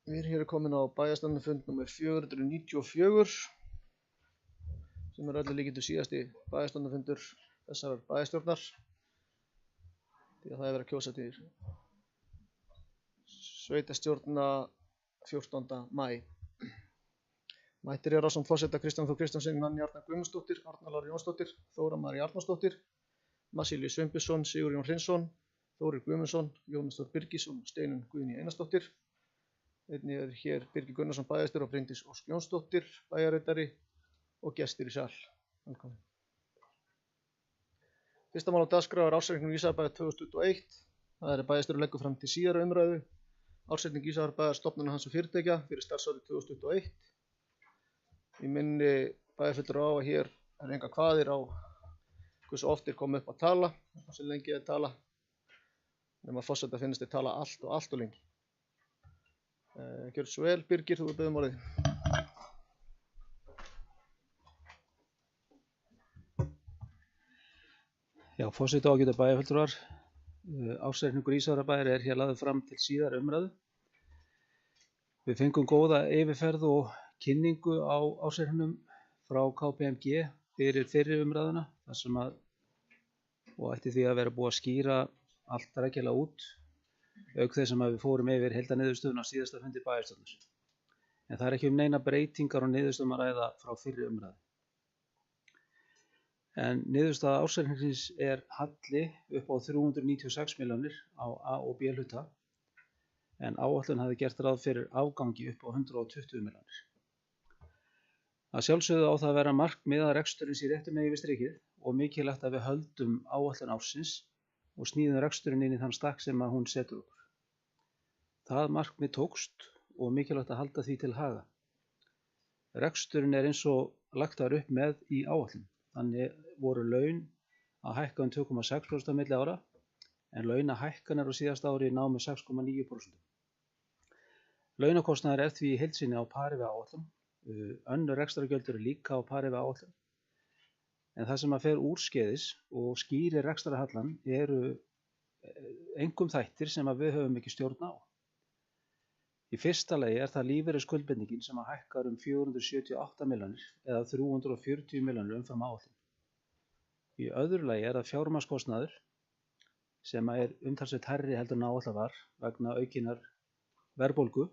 Við erum hér komin á bæjarstjórnarfund nr. 494 sem er öllu líkindum síðasti bæjarstjórnarfundur þessarar bæjarstjórnar því að það er verið að kjósa til sveitarstjórna 14. maí. Mættir eru ásamt forseta Kristján Þór Kristjánsson, Nanna Arna Guðmundsdóttir, Arna Lára Jónsdóttir, Þóra María Arnarsdóttir, Massílius Sveinbjörnsson, Sigurjón Hreinsson, Þórir Guðmundsson, Jónas Þór Birgisson og Steinunn Guðný Einarsdóttir. Einnig er hér Birgir Gunnarsson bæjarstjóri og Bryndís Ósk Jónsdóttir bæjarritari og gestir í sal. Velkomin. Fyrsta mál á dagskrá er ársreikningur Ísafjarðarbæjar 2021. Það er bæjarstjóri leggur fram til síðari umræðu. Ársreikningur Ísafjarðarbæjar stofnana hans og fyrirtækja fyrir starfsárið 2021. Í minni bæjarfulltrúa á að hér er enga kvaðir á hversu oft komið upp að tala, hversu lengi tala, nema forseta finnst tala allt og lengi. Gjörðu svo vel, Birgir, þú beðum orðið. Já, forseti og ágætu bæjarfulltrúar. Ársreikningur Ísafjarðarbæjar er hér lagður fram til síðari umræðu. Við fengum góða yfirferð og kynningu á ársreikningnum frá KPMG fyrir fyrri umræðuna, þar sem og ætti því að vera búið að skýra allt rækilega út, auk þess að við fórum yfir heildarniðurstöðuna á síðasta fundi bæjarstjórnar. En það er ekki neina breytingar á niðurstöðum að ræða frá fyrri umræðu. En niðurstaða ársreikningsins er halli upp á 396 milljónir á A- og B-hluta, en áætlun hafði gert ráð fyrir afgangi upp á 120 milljónir. Að sjálfsögðu á það að vera markmið að reksturinn sé réttu megin við strikið og mikilvægt að við höldum áætlun ársins og sníðum reksturinn inn í þann stakk sem hún setur okkur. Það markmið tókst og mikilvægt að halda því til haga. Reksturinn er eins og lagt var upp með í áætlun. Þannig voru laun að hækka 2,6% á milli ára, en launahækkanir á síðasta ári námu 6,9%. Launakostnaður er því í heild sinni á pari við áætlun. Önnur rekstrargjöld eru líka á pari við áætlun. En það sem að fer úrskeiðis og skýrir rekstrarhallann eru einkum þættir sem að við höfum ekki stjórn á. Í fyrsta lagi er það lífeyrisskuldbindingin sem að hækkar 478 milljónir eða 340 milljónir umfram áætlun. Í öðru lagi er það fjármagnskostnaður sem er umtalsvert hærri heldur en áætlað var vegna aukinnar verðbólgu.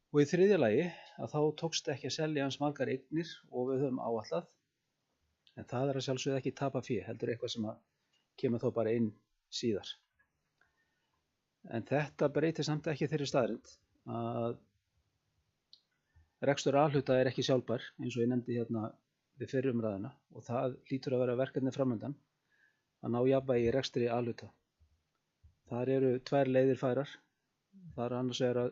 Og í þriðja lagi að þá tókst ekki að selja eins margar eignir og við höfum áætlað. En það er að sjálfsögðu ekki tapa fé, heldur eitthvað sem að kemur þó bara inn síðar. En þetta breytir samt ekki þeirri staðreynd að rekstur A-hluta er ekki sjálfbær, eins og ég nefndi hérna við fyrri umræðuna, og það hlýtur að vera verkefni framundan að ná jafnvægi í rekstri A-hluta. Þar eru tvær leiðir færar. Það er annars vegar að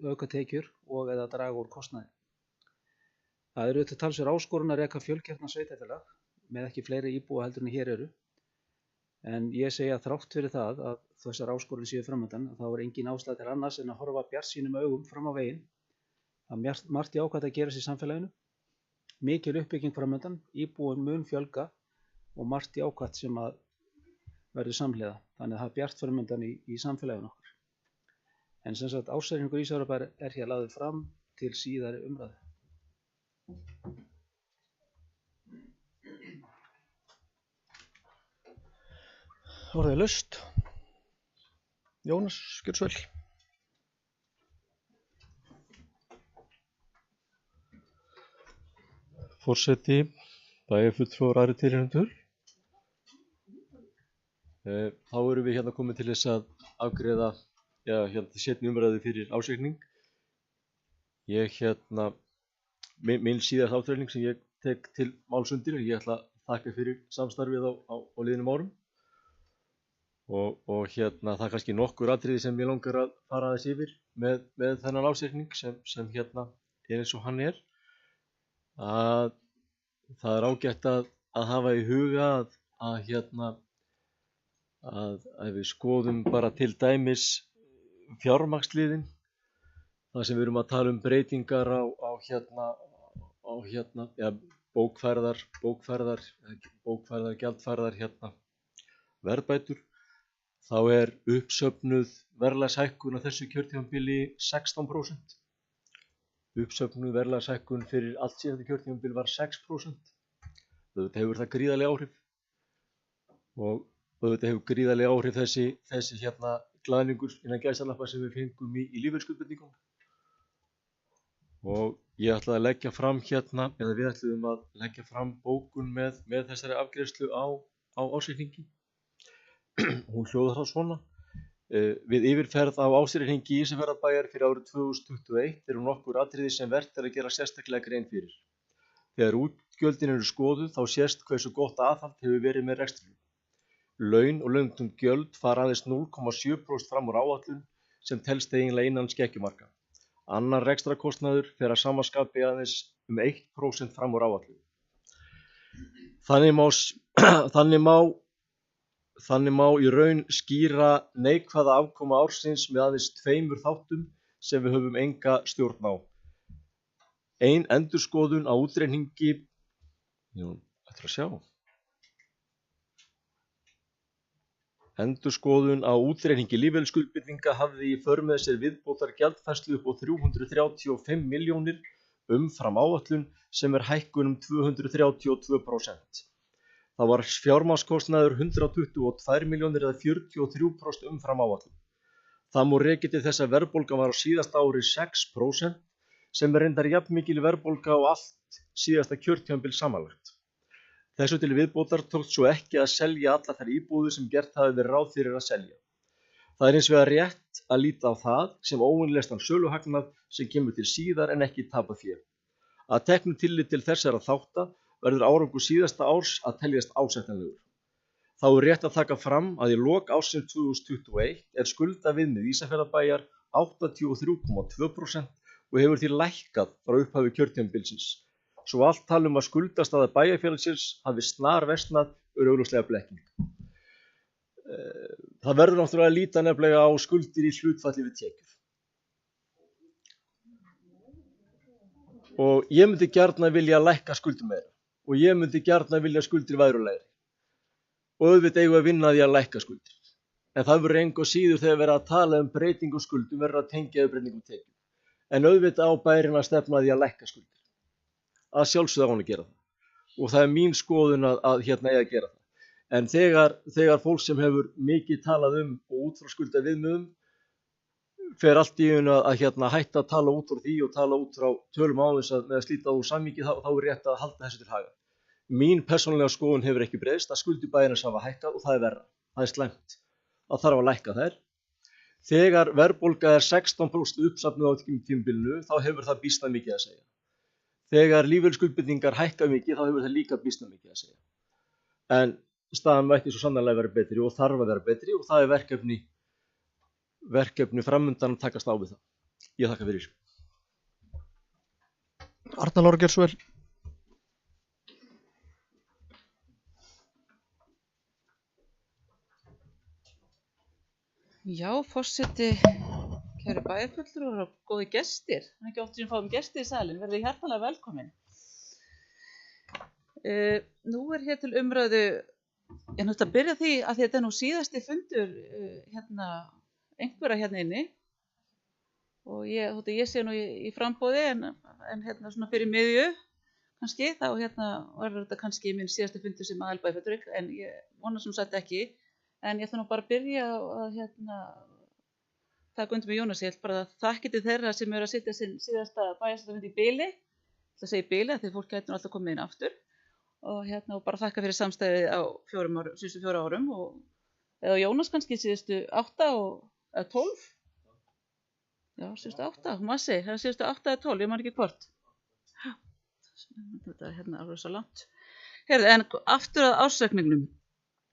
auka tekjur og eða draga úr kostnaði. Það eru auðvitað talsverð áskorun að reka fjölkjarna sveitarfélag með ekki fleiri íbúa heldur en hér eru. En ég segi að þrátt fyrir það að þessar áskorun séu framundan, þá er engin ástæða til annars en að horfa bjartsýnum augum fram á veginn. Það margt jákvætt að gerast í samfélaginu. Mikil uppbygging framundan, íbúum mun fjölga og margt jákvætt sem að verður samhliða. Þannig að það er bjart framundan í samfélaginu okkur. En sem sagt ársreikningur Ísafjarðarbæjar er hér lagður fram til síðari umræðu. Orðið er laust. Jónas, gjörðu svo vel. Forseti, bæjarfulltrúar, aðrir tilheyrendur. Þá erum við hérna komin til þess að afgreiða seinni umræðu fyrir ársreikning. Minn síðast ársreikning sem ég tek til máls undir. Ég ætla að þakka fyrir samstarfið á liðnum árum. Og það er kannski nokkur atriði sem ég langar að fara aðeins yfir með þennan ársreikning sem er eins og hann er. Að það er ágætt að hafa í huga að við skoðum bara til dæmis fjármagnsliðinn, þar sem við erum að tala breytingar á bókfærðar, gjaldfærðar verðbætur, þá er uppsöfnuð verðlagshækkun á þessu kjörtímabili 16%. Uppsöfnuð verðlagshækkun fyrir allt síðasta kjörtímabil var 6%. Auðvitað hefur það gríðarleg áhrif og auðvitað hefur gríðarleg áhrif þessi glaðningur innan gæsalappa sem við fengum í lífeyrisskuldbindingum. Og ég ætlaði að leggja fram eða við ætluðum að leggja fram bókun með þessari afgreiðslu á ársreikningi. Hún hljóðar þá svona. Við yfirferð á ársreikningi Ísafjarðarbæjar fyrir árið 2021 eru nokkur atriði sem vert er að gera sérstaklega grein fyrir. Þegar útgjöldin eru skoðuð þá sést hversu gott aðhald hefur verið með rekstrinum. Laun og launatengd gjöld fara aðeins 0,7% fram úr áætlun sem telst eiginlega innan skekkjumarka. Annar rekstrarkostnaður fer að sama skapi aðeins 1% fram úr áætlun. Þannig má í raun skýra neikvæða afkoma ársins með aðeins 2 þáttum sem við höfum enga stjórn á. Ein endurskoðun á útreikningi Endurskoðun á útreikningi lífeyrisskuldbindinga hafði í för með sér viðbótar gjaldfærslu upp á 335 milljónir umfram áætlun sem er hækkun 232%. Það var fjármagnskostnaður 122 milljónir eða 43% umfram áætlun. Það má rekja til þess að verðbólgan var á síðasta ári 6% sem er reyndar jafnmikil verðbólga á allt síðasta kjörtímabil samanlagt. Þessu til viðbótar tókst svo ekki að selja allar þær íbúðir sem gert hafi verið ráð fyrir að selja. Það er hins vegar rétt að líta á það sem óvenjulegan söluhagnað sem kemur til síðar en ekki tapað fé. Að teknu tillit til þessara þátta verður árangur síðasta árs að teljast ásættanlegur. Þá er rétt að taka fram að í lok ársins 2021 er skuldaviðmið Ísafjarðarbæjar 83,2% og hefur því lækkað frá upphafi kjörtímabilsins. Svo allt tal að skuldastaða bæjarfélagsins hafi snarversnað er augljóslega blekking. Það verður náttúrulega að líta nefnilega á skuldir í hlutfalli við tekjur. Og ég myndi gjarnan vilja lækka skuldir meira og ég myndi gjarnan vilja skuldir væru lægri. Og auðvitað eigum við að vinna því að lækka skuldir. En það verður engu síður þegar verið að tala breytingu skuldum verður að tengja breytingu tekjum. En auðvitað á bærinn að stefna því að lækka skuldir. Að sjálfsögðu á hann að gera það. Og það er mín skoðun að eiga að gera það. En þegar fólk sem hefur mikið talað og út frá skuldaviðmiðum fer allt í einu að hætta að tala út frá því og tala út frá tölum á þess með að slíta úr samhengi þá er rétt að halda þessu til haga. Mín persónulega skoðun hefur ekki breyst að skuldir bæjarins hafa hækkað og það er verra. Það er slæmt. Það þarf að lækka þær. Þegar verðbólga er 16% uppsafnuð á tímabilinu þá hefur það býsna mikið að segja. Þegar lífeyrisskuldbindingar hækka mikið þá hefur það líka býsna mikið að segja. En staðan mætti svo sannarlega vera betri og þarf að vera betri og það er verkefni framundan að takast á við það. Ég þakka fyrir. Arna Lára gjörðu svo vel. Já, forseti, kæru bæjarfulltrúar og góði gestir. Það er ekki oft sem við fáum gestir í salinn, verðið hjartanlega velkomin. Nú er hér til umræðu, ég náttúrulega að byrja því að þetta er nú síðasti fundur einhverja hérna inni og ég sé nú í framboði en svona fyrir miðju kannski, þá verður þetta kannski minn síðasti fundur sem aðalbæjarfulltrúi en ég vona sem sagt ekki. En ég ætla nú bara að byrja að taka undir með Jónas. Ég ætla bara að þakka til þeirra sem eru að sitja sinn síðasta bæjarstjórnarfund í bili. Ég ætla að segja bili að því fólk gæti nú alltaf komið inn aftur. Og bara þakka fyrir samstæðið á síðustu 4 árum. Eða Jónas kannski síðustu 8 eða 12. Já, síðustu 8. Massi, það er síðustu 8 eða 12, ég man ekki hvort. Þetta er alveg svo langt. En aftur að ársreikningnum.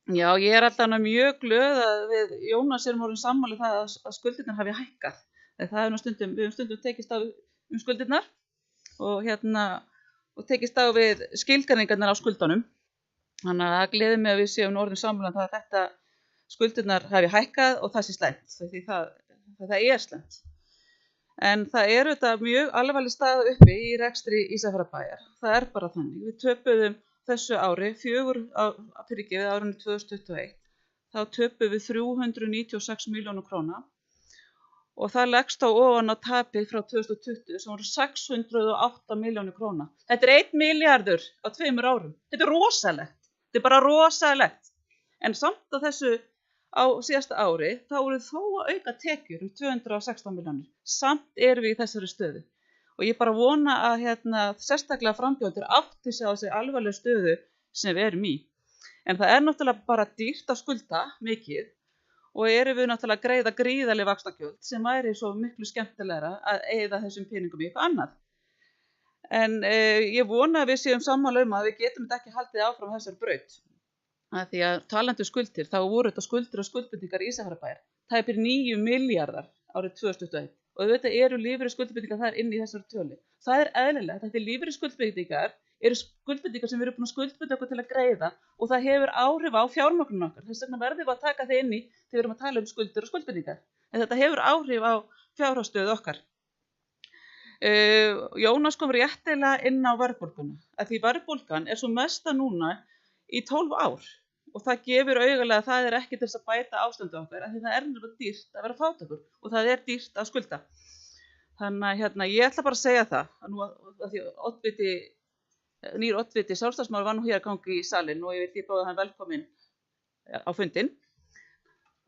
Já, ég er alltaf mjög glöð að við Jónas erum orðin sammála það að skuldirnar hafi hækkað. Það er við höfum stundum tekist á skuldirnar og tekist á við skilgreiningarnar á skuldunum. Þannig að það gleður mig að við séum orðin sammála það að þetta skuldirnar hafi hækkað og það sé slæmt, því það er slæmt. En það er auðvitað mjög alvarleg staða uppi í rekstri Ísafjarðarbæjar. Það er bara þannig. Við töpuðum þessu ári, árinu 2021, þá töpum við 396 milljónum króna og það leggst á ofan á tapið frá 2020 sem voru 608 milljónir króna. Þetta er 1 milljarður á 2 árum. Þetta er rosalegt. Þetta er bara rosalegt. En samt á þessu á síðasta ári þá voru þó að auka tekjur 216 milljónir. Samt erum við í þessari stöðu. Og ég bara vona að sérstaklega frambjóðendur átti sig á þessi alvarlegu stöðu sem við erum í. En það er náttúrulega bara dýrt að skulda mikið og erum við náttúrulega að greiða gríðarleg vaxtagjöld sem væri svo miklu skemmtilegra að eyða þessum peningum í eitthvað annað. En ég vona að við séum sammála að við getum þetta ekki haldið áfram þessari braut. Að því að talandi skuldir, þá voru þetta skuldir og skuldbindingar í Ísafjarðarbæjar. Það er 9 milljarðar árið 2021 og auðvitað eru lífeyrisskuldbindingar þar inni í þessari tölu. Það er eðlilegt, þetta er lífeyrisskuldbindingar eru skuldbindingar sem við erum búin að skuldbinda okkur til að greiða og það hefur áhrif á fjármögnun okkar. Þess vegna verðum við að taka það inn í þegar við erum að tala skuldir og skuldbindingar. En þetta hefur áhrif á fjárhagsstöðu okkar. Jónas kom réttilega inn á verðbólguna. Að því verðbólgan er svo mesta núna í 12 ár og það gefur augalega að það er ekki til þess að bæta ástandu okkar. Að því það er náttúrulega dýrt að vera fátækur og það er dýrt að skulda. Þannig að ég ætla bara að segja það að því nýr oddviti sjálfstæðismaður var nú hér að ganga í salinn og ég báði hann velkominn á fundinn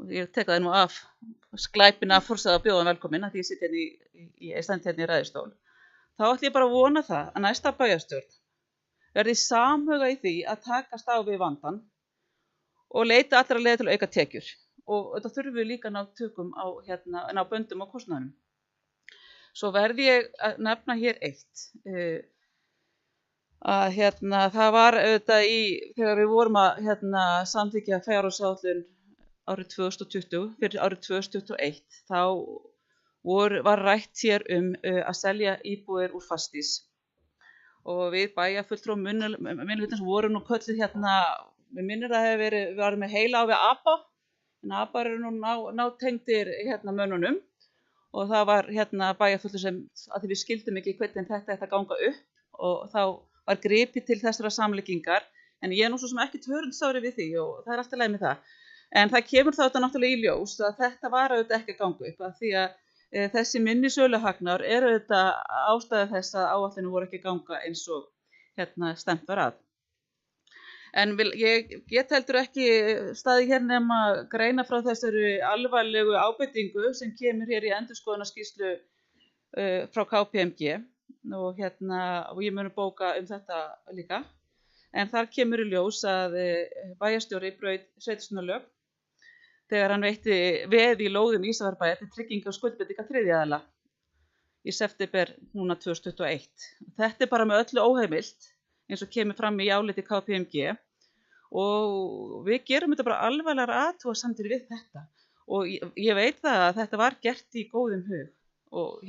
og ég tek það nú af sklæpina að forsaða að bjóða hann velkominn að því ég stend hérna í ræðustól. Þá ætla ég bara að vona það að næsta bæjarstjórn verði samhuga í því að takast á við vandann og leita allra leiða til að auka tekjur og þetta þurfum við líka að ná tökum á ná böndum á kostnaðinum. Svo verði ég að nefna hér eitt. Að það var auðvitað þegar við vorum að samþykkja fjárhagsáætlun árið 2020 fyrir árið 2021 þá var rætt hér að selja íbúðir úr Fastís og við bæjarfulltrúar minnihlutans voru nú kölluð við minnir að við varum með heila á við APA en APA eru nú nátengdir mönnunum og það var bæjarfulltrúar sem að því við skildum ekki hvernig þetta ætti að ganga upp og þá var gripið til þessara samleikingar en ég er nú svo sem ekki hörundsári við því og það er alltaf leið með það. En það kemur þá þetta náttúrulega í ljós að þetta var auðvitað ekki að ganga upp að því að þessi minni söluhagnaður eru auðvitað ástæða þess að áætlunum voru ekki að ganga eins og stefnt var að. En ég get heldur ekki staðið hér nema greina frá þessari alvarlegu ábendingu sem kemur hér í endurskoðunarskýrslu frá KPMG. Og ég muni bóka þetta líka en þar kemur í ljós að bæjarstjóri braut sveitarstjórnarlög þegar hann veitti veð í lóðum Ísafjarðarbæjar til tryggingar og skuldbindinga þriðja aðila í september núna 2021. Þetta er bara með öllu óheimilt eins og kemur fram í áliti KPMG og við gerum þetta bara alvarlegar athugasemdir við þetta og ég veit það að þetta var gert í góðum hug og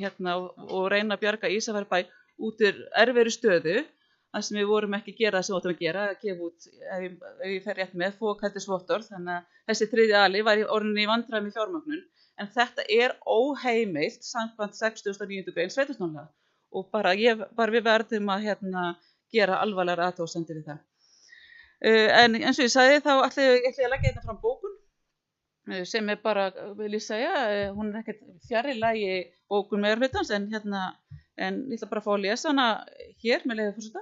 reyna að bjarga Ísafjarðarbæ út úr erfiðri stöðu þar sem við vorum ekki að gera það sem við áttum að gera að gefa út, ef ég fer rétt með fókættisvottorð, þannig að þessi þriðji aðili var orðinn í vandræðum í fjármögnun en þetta er óheimilt samkvæmt 69. grein sveitarstjórnarlaga og bara við verðum að gera alvarlegar athugasemdir við það. En eins og ég sagði þá ætla ég að leggja þetta fram bókun sem er bara, vil ég segja, hún er ekkert fjarri lagi bókun meirhlutans en ég ætla bara að fá að lesa hana hér með leyfi forseta.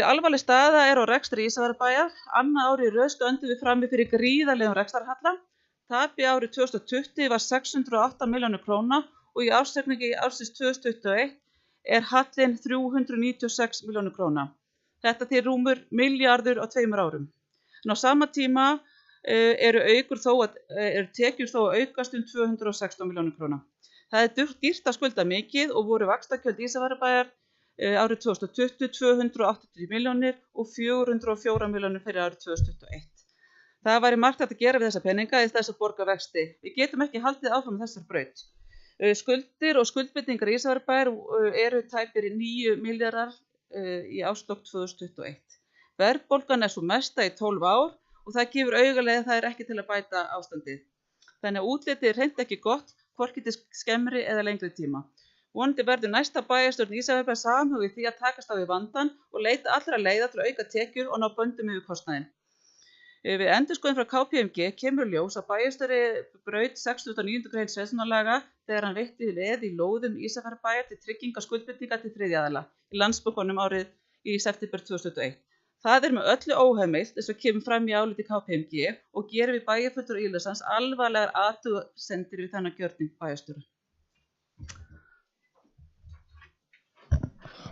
Alvarleg staða er á rekstri Ísafjarðarbæjar. Annað árið í röð stöndum við frammi fyrir gríðarlegum rekstrarhalla. Tapi árið 2020 var 608 milljónir króna og í ársreikningi ársins 2021 er hallinn 396 milljónir króna. Þetta til rúmur milljarður á 2 árum. En á sama tíma eru tekjur þó að aukast 216 milljónir króna. Það er dýrt að skulda mikið og voru vaxtagjöld Ísafjarðarbæjar árið 2020 280 milljónir og 404 milljónir fyrir árið 2021. Það væri margt hægt að gera við þessa peninga í þess að borga vexti. Við getum ekki haldið áfram þessar braut. Skuldir og skuldbindingar Ísafjarðarbæjar eru tæpir 9 milljarðar í árslok 2021. Verðbólgan er svo mesta í 12 ár og það gefur augalega að það er ekki til að bæta ástandið. Þannig að útlitið er hreint ekki gott, hvorki til skemmri eða lengri tíma. Vonandi verður næsta bæjarstjórn Ísafjarðarbæjar samhuga í því að takast á við vandann og leita allra leiða til að auka tekjur og ná böndum yfir kostnaðinn. Við endurskoðun frá KPMG kemur í ljós að bæjarstjóri braut 69. grein sveitarstjórnarlaga þegar hann veitti veð í lóðum Ísafjarðarbæjar til tryggingar skuldbindinga til þriðja aðila í Landsbankanum árið í september 2021. Það með öllu óheimilt eins og kemur fram í áliti KPMG og gerir við bæjarfulltrúa Írlandssands alvarlegar athugasemdir við þennan gjörning bæjarstjóra.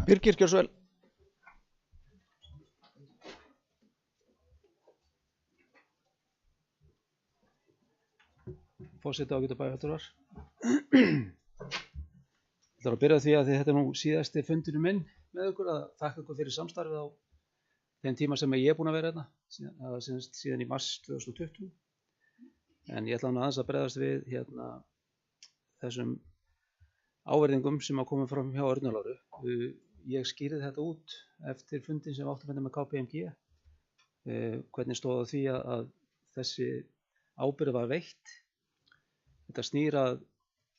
Birgir, gjörðu svo vel. Forseti ágætu bæjarfulltrúar. Það er að byrja því að þetta nú síðasti fundurinn minn með ykkur að þakka ykkur fyrir samstarfið á þeim tíma sem ég búinn að vera hérna, síðan í mars 2020. En ég ætla nú aðeins að bregðast við þessum áverðingum sem að koma fram hjá Örnu Láru. Ég skýrði þetta út eftir fundin sem áttum með KPMG, hvernig stóð á því að þessi ábyrgð var veitt. Þetta snýr að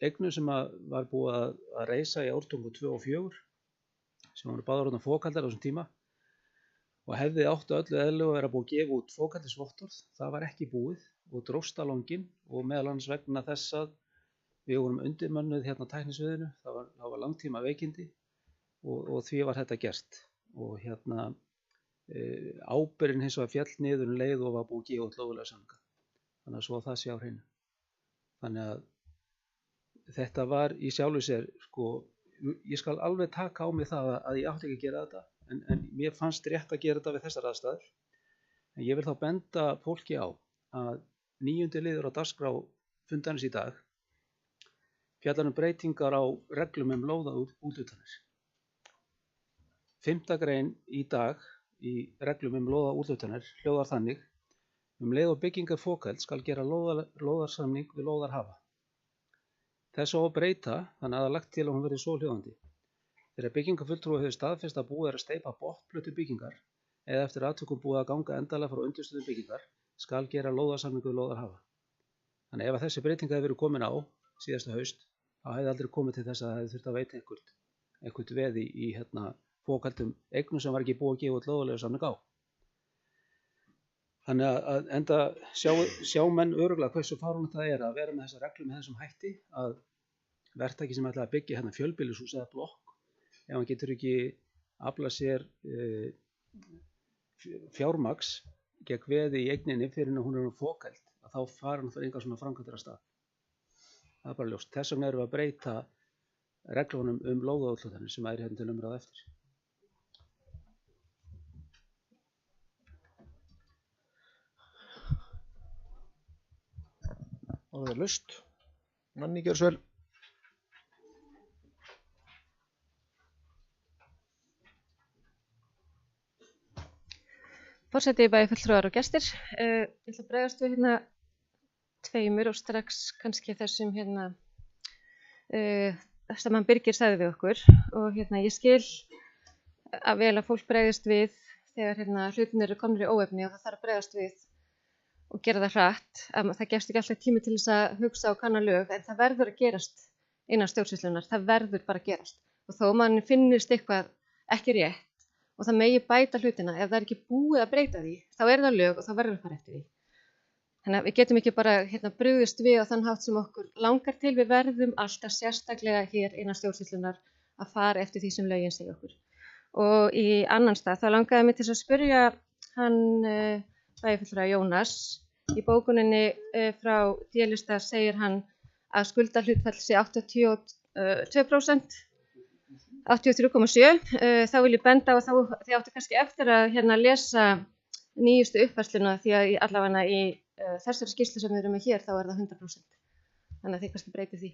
eignum sem var búið að reisa í ártungu 2 og 4 sem voru báðar orðnar fókaldar á þessum tíma og hefði áttu öllu eðlilegu að vera búið að gefa út fókaldisvottorð. Það var ekki búið og dróst á langinn og meðal annars vegna þess að við vorum undirmönnuð tæknisviðinu. Það var langtíma veikindi og því var þetta gert og ábyrgðin hins vegar féll niður leið og var búið að gefa út löglega samninga. Þannig að svo það sé á hreinu. Þannig að þetta var í sjálfu sér, ég skal alveg taka á mig það að ég átti ekki að gera þetta, en mér fannst rétt að gera þetta við þessar aðstæður. En ég vil þá benda fólki á að 9. liður á dagskrá fundarins í dag fjallar breytingar á reglum lóðaúthlutanir. 5. grein í dag í reglum lóðaúthlutanir hljóðar þannig: leið og byggingar fókald skal gera lóðarsamning við lóðarhafa. Þess á að breyta þannig að það er lagt til að hún verði svohljóðandi. Þegar byggingarfulltrúi hefur staðfest að búið að steypa botnplötu byggingar eða eftir atvikum búið að ganga endanlega frá undirstöðum byggingar skal gera lóðarsamning við lóðarhafa. Þannig ef þessi breyting hefði verið komin á síðasta haust, þá hefði aldrei komið til þess að það hefði þurft að veita einhvert veð í fókaldum eignum sem var ekki búið að gefa út lóðarlega samning á. Þannig að enda sjá menn örugglega hversu fáránlegt það að vera með þessa reglu með þessum hætti að verktaki sem ætlaði að byggja fjölbýlishús eða blokk, ef hann getur ekki aflað sér fjármagns gegn veði í eigninni fyrir að hún er fókald, að þá fara hann fyrir enga svona framkvæmdir af stað. Það er bara ljóst. Þess vegna erum við að breyta reglunum lóðaúthlutanir sem er til umræðu eftir. Og það er laust. Nanni, gjörðu svo vel. Forseti, bæjarfulltrúar og gestir. Ég ætla að bregðast við tveimur og strax kannski þessum sem hann Birgir sagði við okkur. Og ég skil að vel að fólk bregðast við þegar hlutinir eru komnir í óefni og það þarf að bregðast við og gera það hratt. Það gefst ekki alltaf tími til þess að hugsa og kanna lög, en það verður að gerast innan stjórnsýslunnar. Það verður bara að gerast. Og þó mann finnist eitthvað ekki rétt og það megi bæta hlutina, ef það er ekki búið að breyta því, þá er það lög og þá verður að fara eftir því. Þannig að við getum ekki bara brugðist við á þann hátt sem okkur langar til. Við verðum alltaf sérstaklega hér innan stjórnsýslunnar að fara eftir því sem lögin segja okkur. Og í annan stað, þá langaði mig til að spyrja hann bæjarfulltrúa Jónas. Í bókuninni frá D-lista segir hann að skuldahlutfall sé 82%, 83,7%. Þá vil ég benda á að þið áttu kannski eftir að lesa nýjustu uppfærsluna, því að allavega í þessari skýrslu sem við erum með hér, þá er það 100%. Þannig að þið kannski breytið því.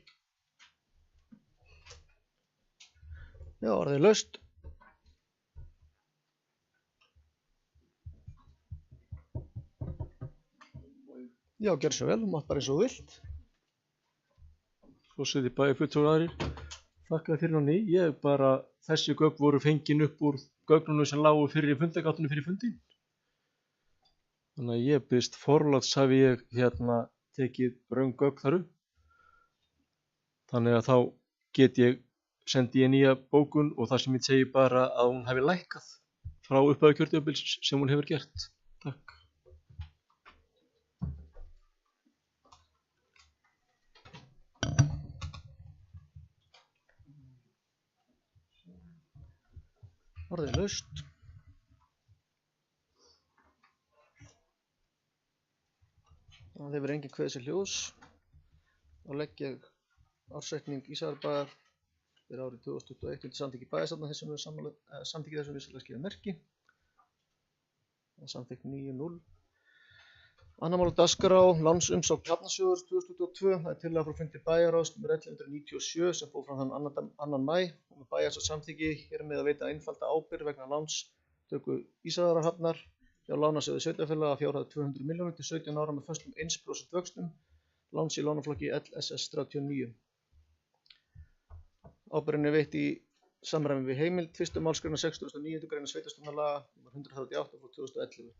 Já, orðið er laust. Já, gjörðu svo vel, þú mátt bara eins og þú vilt. Forseti, bæjarfulltrúar aðrir, þakka fyrir á ný. Þessi gögn voru fengin upp úr gögnunum sem lágu fyrir fundagáttunum fyrir fundin. Þannig að ég biðst forláts hafi ég tekið röng gögn þar upp. Þannig að þá sendi ég nýja bókun og það sem ég segi bara að hún hefði lækkað frá upphæðu kjörtímabils sem hún hefur gert. Takk. Orðið er laust. Það hefur enginn kveðið sér hljós. Þá legg ég ársreikning Ísafjarðarbæjar fyrir árið 2021 undir samþykki bæjarstjórnar þess sem er samþykki þessum vissulega skilja merki. Það er samþykkt 9-0. Annar mál á dagskrá, lánsumsókn Hafnarsjóður 2022. Það er tillaga frá fundi bæjarráðs nr. 1197 sem fór fram þann 2. maí og með bæjarstjórn samþykki hér með að veita einfalda ábyrgð vegna lánstöku Ísafjarðarhafnar hjá Lánasjóði sveitarfélaga að fjárhæð 200 milljónir til 17 ára með föstum 1% vöxtum. Láns í lánaflokki LSS 39. Ábyrgðin er veitt í samræmi við heimild 1. málsgreinar 69. grein sveitarstjórnarlaga nr. 138 frá 2011.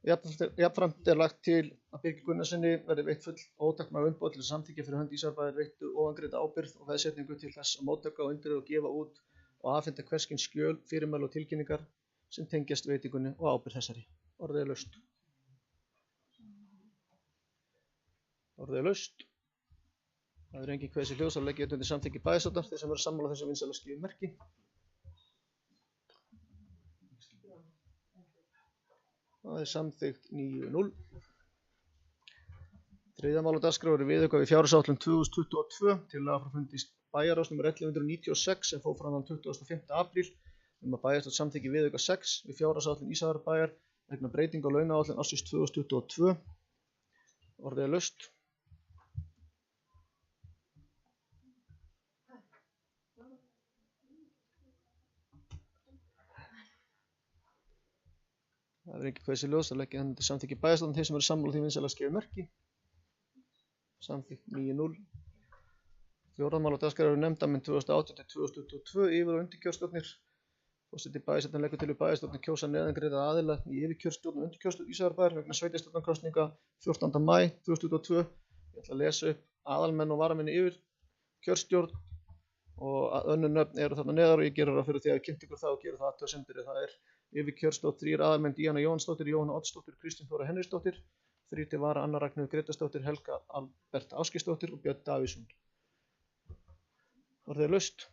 Jafnframt er lagt til að Birgi Gunnarssoni verði veitt full ótakmarkað umboð til að samþykkja fyrir hönd Ísafjarðarbæjar veittu ofangreinda ábyrgð og veðsetningu til þess að móttaka og undirrita og gefa út og afhenda hvers kyns skjöl, fyrirmæli og tilkynningar sem tengjast veitingunni og ábyrgð þessari. Orðið er laust. Orðið er laust. Það er engin kveðið sér hljós að leggja þetta undir samþykki bæjarstjórnar þeir sem eru sammála þessu vinsæla skrifa merki. Það er samþykkt 9-0. Þriðja mál á dagskrá eru viðauka við fjárhagsáætlun 2022 tillaga frá fundi bæjarráðs nr. 1196 sem fór fram þann 25. apríl að bæjarstjórn samþykki viðauka 6 við fjárhagsáætlun Ísafjarðarbæjar vegna breytinga á launaáætlun ársins 2022. Orðið er laust. Það er ekki kveðið sér ljós að leggja henni til samþykki bæjarstjórnar þeir sem eru sammála því vinsæla skrifa merki. Samþykkt 9-0. Fjórða mál á dagskrá eru nefndarmenn 2018 til 2022 yfir- og undirkjörstjórnir. Forseti bæjarstjórnar leggur til við bæjarstjórnar kjósa neðangreindra aðila í yfirkjörstjórn og undirkjörstjórn Ísafjarðarbæjar vegna sveitarstjórnarkosninga 14. maí 2022. Ég ætla að lesa upp aðalmenn og varamenn í yfirkjörstjórn og önnur nöfn eru þarna neðar og ég gerir ráð fyrir því að kynnt ykkur það og gerir það athugasemdir. Það er yfirkjörstjórn 3 aðalmenn Díana Jóhannsdóttir, Jóhanna Oddsdóttir, Kristín Þóra Henriksdóttir, 3 til vara Anna Ragnheiður Grétarsdóttir, Helga Albert Ásgeirsdóttir og Björn Davíðsson. Orðið er laust.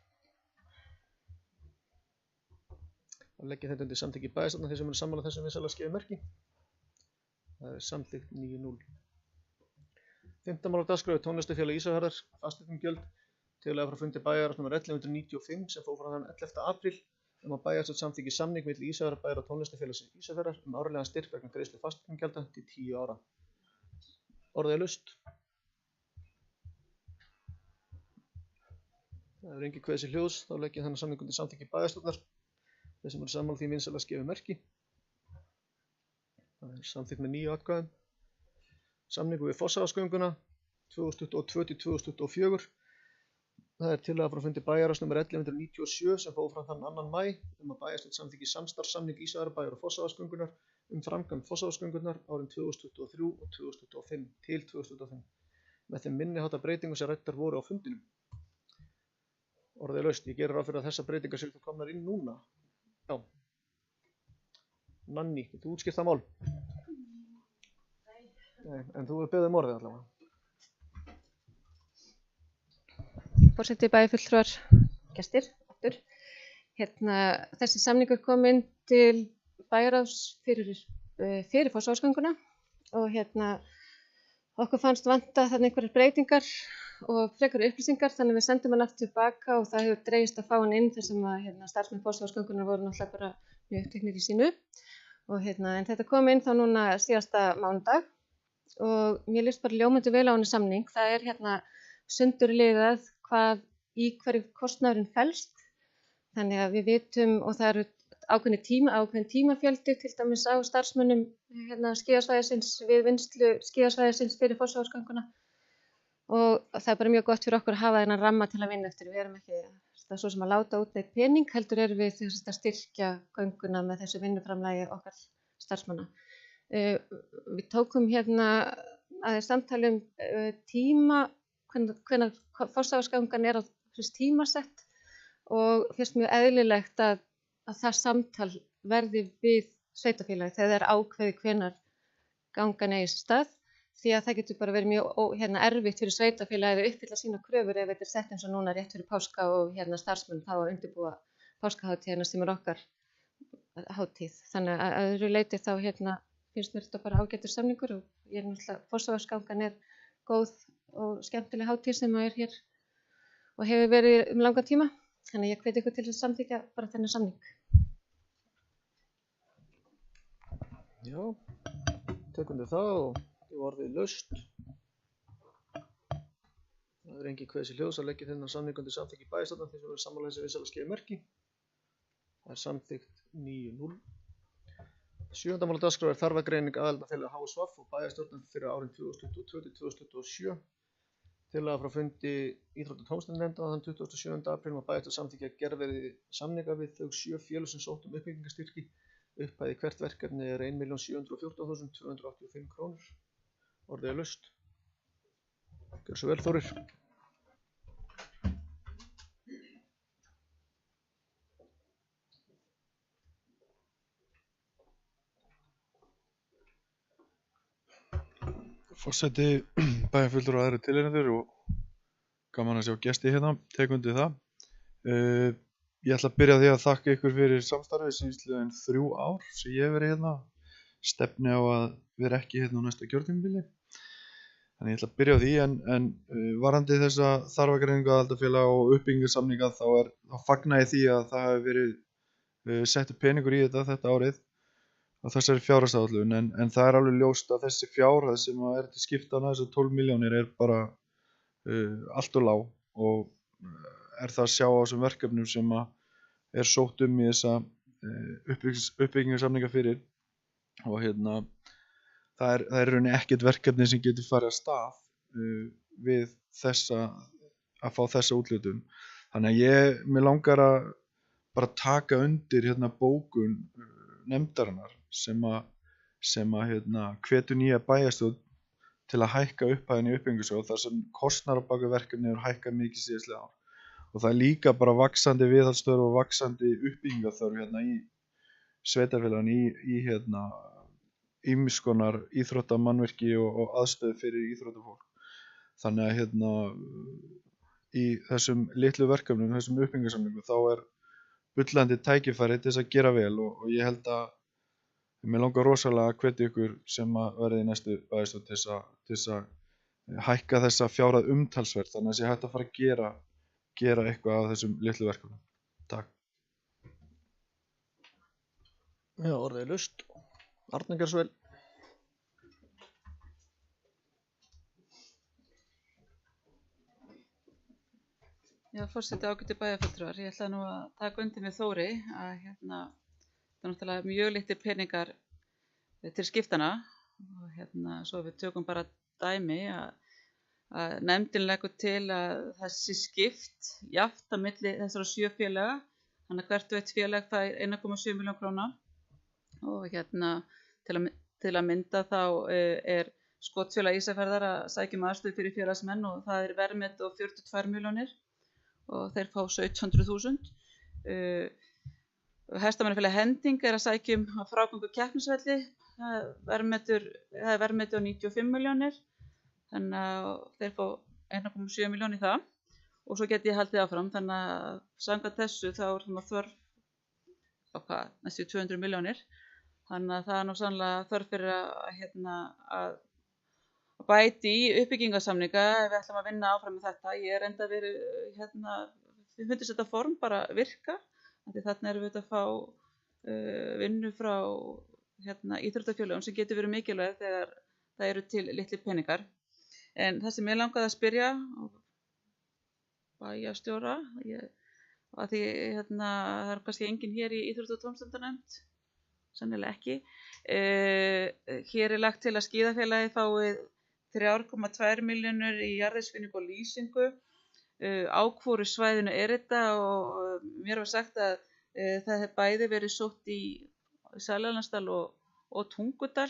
Það leggja þetta undir samþykki bæjarstjórnar þeir sem eru sammála þessum vinsæla skrifa merki. Það er samþykkt 9-0. 5. mál á dagskrá er tónlistarfélag Ísafjarðar fasteignagjöld tillaga frá fundi bæjarráðs nr. 1195 sem fór fram þann 11. apríl að bæjarstjórn samþykki samning milli Ísafjarðarbæjar og tónlistarfélags Ísafjarðar árlegan styrk vegna greiðslu fasteignagjalda til 10 ára. Orðið er laust. Það er engin kveðið sér hljós, þá legg ég þennan samning undir samþykki bæjarstjórnar þeir sem eru sammála því vinsæla skrifa merki. Það er samþykkt með 9 atkvæðum. Samningu við Fossavaðsgönguna 2022 til 2024. Það er tillaga frá fundi bæjarráðs nr. 1197 sem fór fram þann 2. maí að bæjarstjórn samþykki samstarfssamning Ísafjarðarbæjar og Fossavaðsgöngunnar framkvæmd Fossavaðsgöngurnar árin 2023 og 2025 til 2025 með þeim minniháttar breytingum sem ræddar voru á fundinum. Orðið er laust. Ég gerir ráð fyrir að þessar breytingar séu komnar inn núna. Já. Nanni, getur þú útskýrt það mál? Nei, en þú hefur beðið um orðið allavega. Forseti, bæjarfulltrúar, gestir, aftur. Þessi samningur kom inn til bæjarráðs fyrir Fossavaðsgönguna og okkur fannst vanta þarna einhverjar breytingar og frekari upplýsingar þannig við sendum hann aftur tilbaka og það hefur dregist að fá hann inn þar sem að starfsmenn Fossavaðsgöngunnar voru náttúrulega bara mjög uppteknir í sínu og en þetta kom inn þá núna síðasta mánudag og mér líst bara ljómandi vel á henni samning. Það er sundurliðað í hverju kostnaðurinn felst þannig að við vitum og það eru ákveðin tímafjöldi til dæmis á starfsmönnum skíðasvæðisins við vinnslu skíðasvæðisins fyrir Fossavaðsgönguna og það er bara mjög gott fyrir okkur að hafa þennan ramma til að vinna eftir. Við erum ekki svo sem að láta út neitt pening, heldur erum við að styrkja gönguna með þessu vinnuframlagi okkar starfsmanna. Við tókum aðeins samtali tíma, hvenær Fossavaðsgöngan er á tímasett og finnst mjög eðlilegt að það samtal verði við sveitarfélagi þegar það er ákveðið hvenær gangan eigi sér stað. því að það getur bara verið mjög erfitt fyrir sveitarfélagið að uppfylla sína kröfur ef þetta sett eins og núna rétt fyrir páska og starfsmenn þá að undirbúa páskahátíðina sem okkar hátíð. Þannig að öðru leyti þá finnst mér þetta bara ágætur samningur og ég náttúrulega Fossvogsgangan góð og skemmtileg hátíð sem hér og hefur verið langan tíma. Þannig ég hvet ykkur til að samþykkja bara þennan samning. Já, tökum við það og ég orðið laust. Það engin kveðs í hljós að leggja þennan samning undir samþykki bæjarstjórnar þeir sem verður sammála þessi vinsæla skeiði merki. Það samþykkt 9-0. 7. mál á dagskrá þarfagreining aðildarfélaga HSVF og bæjarstjórnar fyrir árin 2022-2027. Tillaga frá fundi íþrótta- og tómstundanefndar þann 27. apríl var bæjarstjórn samþykkja að gerð verði samninga við þau 7 félög sem sóttu uppbyggingarstyrki. Upphæð í hvert verkefni 1.714.285 krónur. Orðið laust. Gjörðu svo vel, Þórir. Forseti, bæjarfulltrúar og aðrir tilheyrendur og gaman að sjá gesti hérna, tek undir það. Ég ætla að byrja á því að þakka ykkur fyrir samstarfið síðastliðin 3 ár sem ég hef verið hérna. Stefni á að vera ekki hérna á næsta kjörtímabili. Þannig ég ætla að byrja á því en varðandi þessa þarfagreiningu aðildarfélaga og uppbyggingarsamninga þá fagna ég því að það hafi verið settur peningur í þetta árið á þessari fjárhagsáætlun en það alveg ljóst að þessi fjárhæð sem til skiptana þessar 12 milljónir bara allt og lág og það að sjá á þessum verkefnum sem sótt í þessa uppbyggingarsamninga fyrir og það er í rauninni ekkert verkefni sem getur farið af stað við að fá þessa úthlutun. Þannig að mig langar að bara taka undir bókun nefndarinnar sem hvetur nýja bæjarstjórn til að hækka upphæðin í uppbyggingarsjóð þar sem kostnaður á bak við verkefni hefur hækkað mikið síðastliðin ár. Og það er líka bara vaxandi viðhaldsþörf og vaxandi uppbyggingarþörf í sveitarfélaginu í ýmiss konar íþróttamannvirki og aðstöðu fyrir íþróttafólk. Þannig að í þessum litlu verkefnum, þessum uppbyggingarsamningum þá bullandi tækifæri til þess að gera vel og ég held að mér langar rosalega að hvetja ykkur sem verði í næstu bæjarstjórn til þess að hækka þessa fjárhæð umtalsvert þannig að sé hægt að fara að gera eitthvað af þessum litlu verkefnum. Takk. Já, orðið laust. Arnar, gjörðu svo vel. Já, forseti ágætu bæjarfulltrúar, ég ætla nú að taka undir með Þóri að það er náttúrulega mjög litlir peningar til skiptana og svo við tökum bara dæmi að nefndin leggur til að þessi skipt jafnt á milli þessara 7 félaga, þannig að hvert og eitt félag fær 1,7 milljón króna og til að mynda þá Skotfélag Ísafjarðar að sækja aðstöðu fyrir félagsmenn og það verðmet og 42 milljónir og þeir fá 1700.000. Hestamannafélag Hending að sækja á frágangu keppnisvelli, það er verðmeti á 95 milljónir, þannig að þeir fá 1,7 milljón í það og svo get ég haldið áfram, þannig að samkvæmt þessu þá þörf á næstu 200 milljónir, þannig að það nú sannlega þörf fyrir að bæti í uppbyggingarsamninga ef við ætlum að vinna áfram með þetta. Ég enda verið við fundist þetta form bara virka því þarna erum við að fá vinnu frá íþróttafélögum sem getur verið mikilvæg þegar það eru til litlir peningar. En það sem ég langaði að spyrja bæjarstjóra að því það er kannski enginn hér í íþrótta- og tómstundanefnd, sennilega ekki. Hér lagt til að skíðafélagið fái 3,2 milljónir í jarðvegsvinningu og lýsingu. Á hvoru svæðinu þetta og mér var sagt að það hef bæði verið sótt í Seljalandsdal og Tungudal,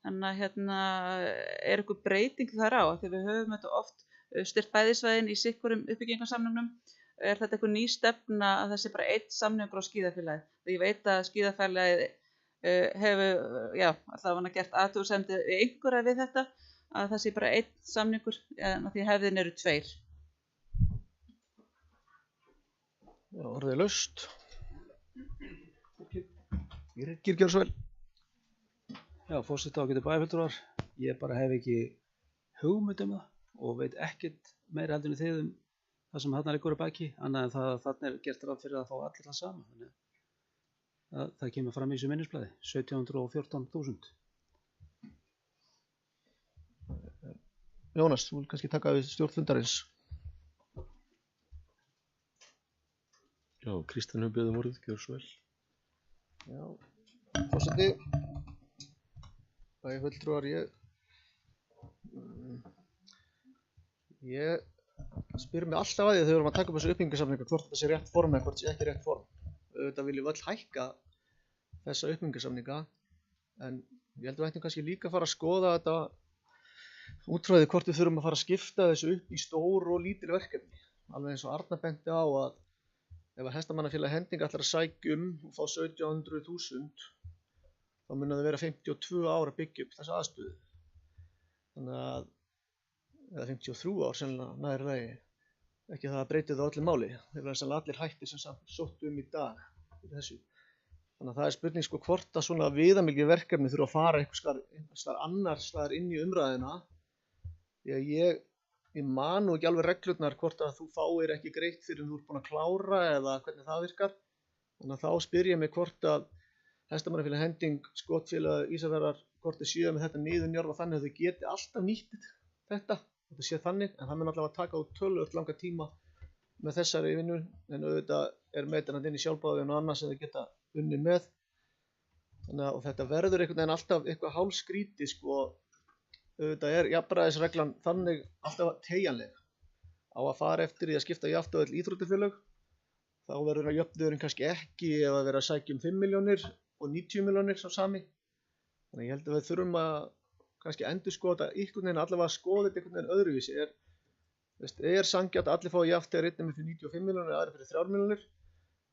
þannig að eitthvað breyting þar á því við höfum þetta oft styrkt bæðisvæðin í sikkurum uppbyggingarsamningnum. Þetta eitthvað ný stefna að það sé bara einn samningur á skíðafélagið? Ég veit að skíðafélagið hefur allavega gert athugasemdir einhverja við þetta að það sé bara einn samningur en að því hefðin eru 2. Já, orðið er laust. Birgir, gjörðu svo vel. Já, forseti ágætu bæjarfulltrúar, ég bara hef ekki hugmynd það og veit ekkert meira heldur en þið það sem þarna liggur að baki, annað en það að þarna gert ráð fyrir að fá allir það sama. Þannig það kemur fram í þessu minnisblaði, 1714.000. Jónas, þú vil kannski taka við stjórn fundarins. Já, Kristján hefur beðið orðið, gjörðu svo vel. Já, forseti, bæjarfulltrúar, ég spyr mig alltaf að því þegar við erum að taka upp þessu uppbyggingarsamninga hvort þetta sé rétt form eða hvort þetta sé ekki rétt form. Auðvitað viljum við öll hækka þessa uppbyggingarsamninga, en ég held að við ættum kannski líka að fara að skoða þetta út frá því hvort við þurfum að fara að skipta þessu upp í stór og lítil verkefni. Alveg eins og Arna benti á að ef að Hestamannafélag Hending ætlar að sækja og fá 1700.000 þá mun það vera 52 ár að byggja upp þessa aðstöðu. Þannig að eða 53 ár sennilega nær lagi. Ekki það að breyta það öllu máli. Þeir verða sennilega allir hættir sem sóttu í dag fyrir þessu. Þannig að það er spurning sko hvort að svona viðamikil verkefni þurfa að fara einhvers staðar annars staðar inn í umræðina. Því að ég man nú ekki alveg reglurnar hvort að þú fáir ekki greitt fyrir en þú ert búin að klára eða hvernig það virkar. Þannig að þá spyr ég mig hvort að Hestamannafélag Hending, Skotfélag Ísafjarðar, hvort þau séu með þetta niðurnjörva þannig að þau geti alltaf nýtt þetta sé þannig, en það mun allavega taka út töluvert langa tíma með þessari vinnu, en auðvitað er metanand inn í sjálfbáðinu og annars sem þau geta unnið með. Þannig að þetta verður einhvern veginn alltaf eitthvað hálfskrítið sko, auðvitað er jafnræðisreglan þannig alltaf teygjanleg. Á að fara eftir því að skipta jafnt á öll íþróttafélög, þá verður jöfnuðurinn kannski ekki ef að vera að sækja 5 milljónir og 90 milljónir sá sami. Þannig að ég held að við þurfum að kannski endurskoða einhvern veginn, allavega skoða þetta einhvern veginn öðruvísi. Er sanngjarnt að allir fá jafnt þegar einn er fyrir 95 milljónir eða aðrir fyrir 3 milljónir?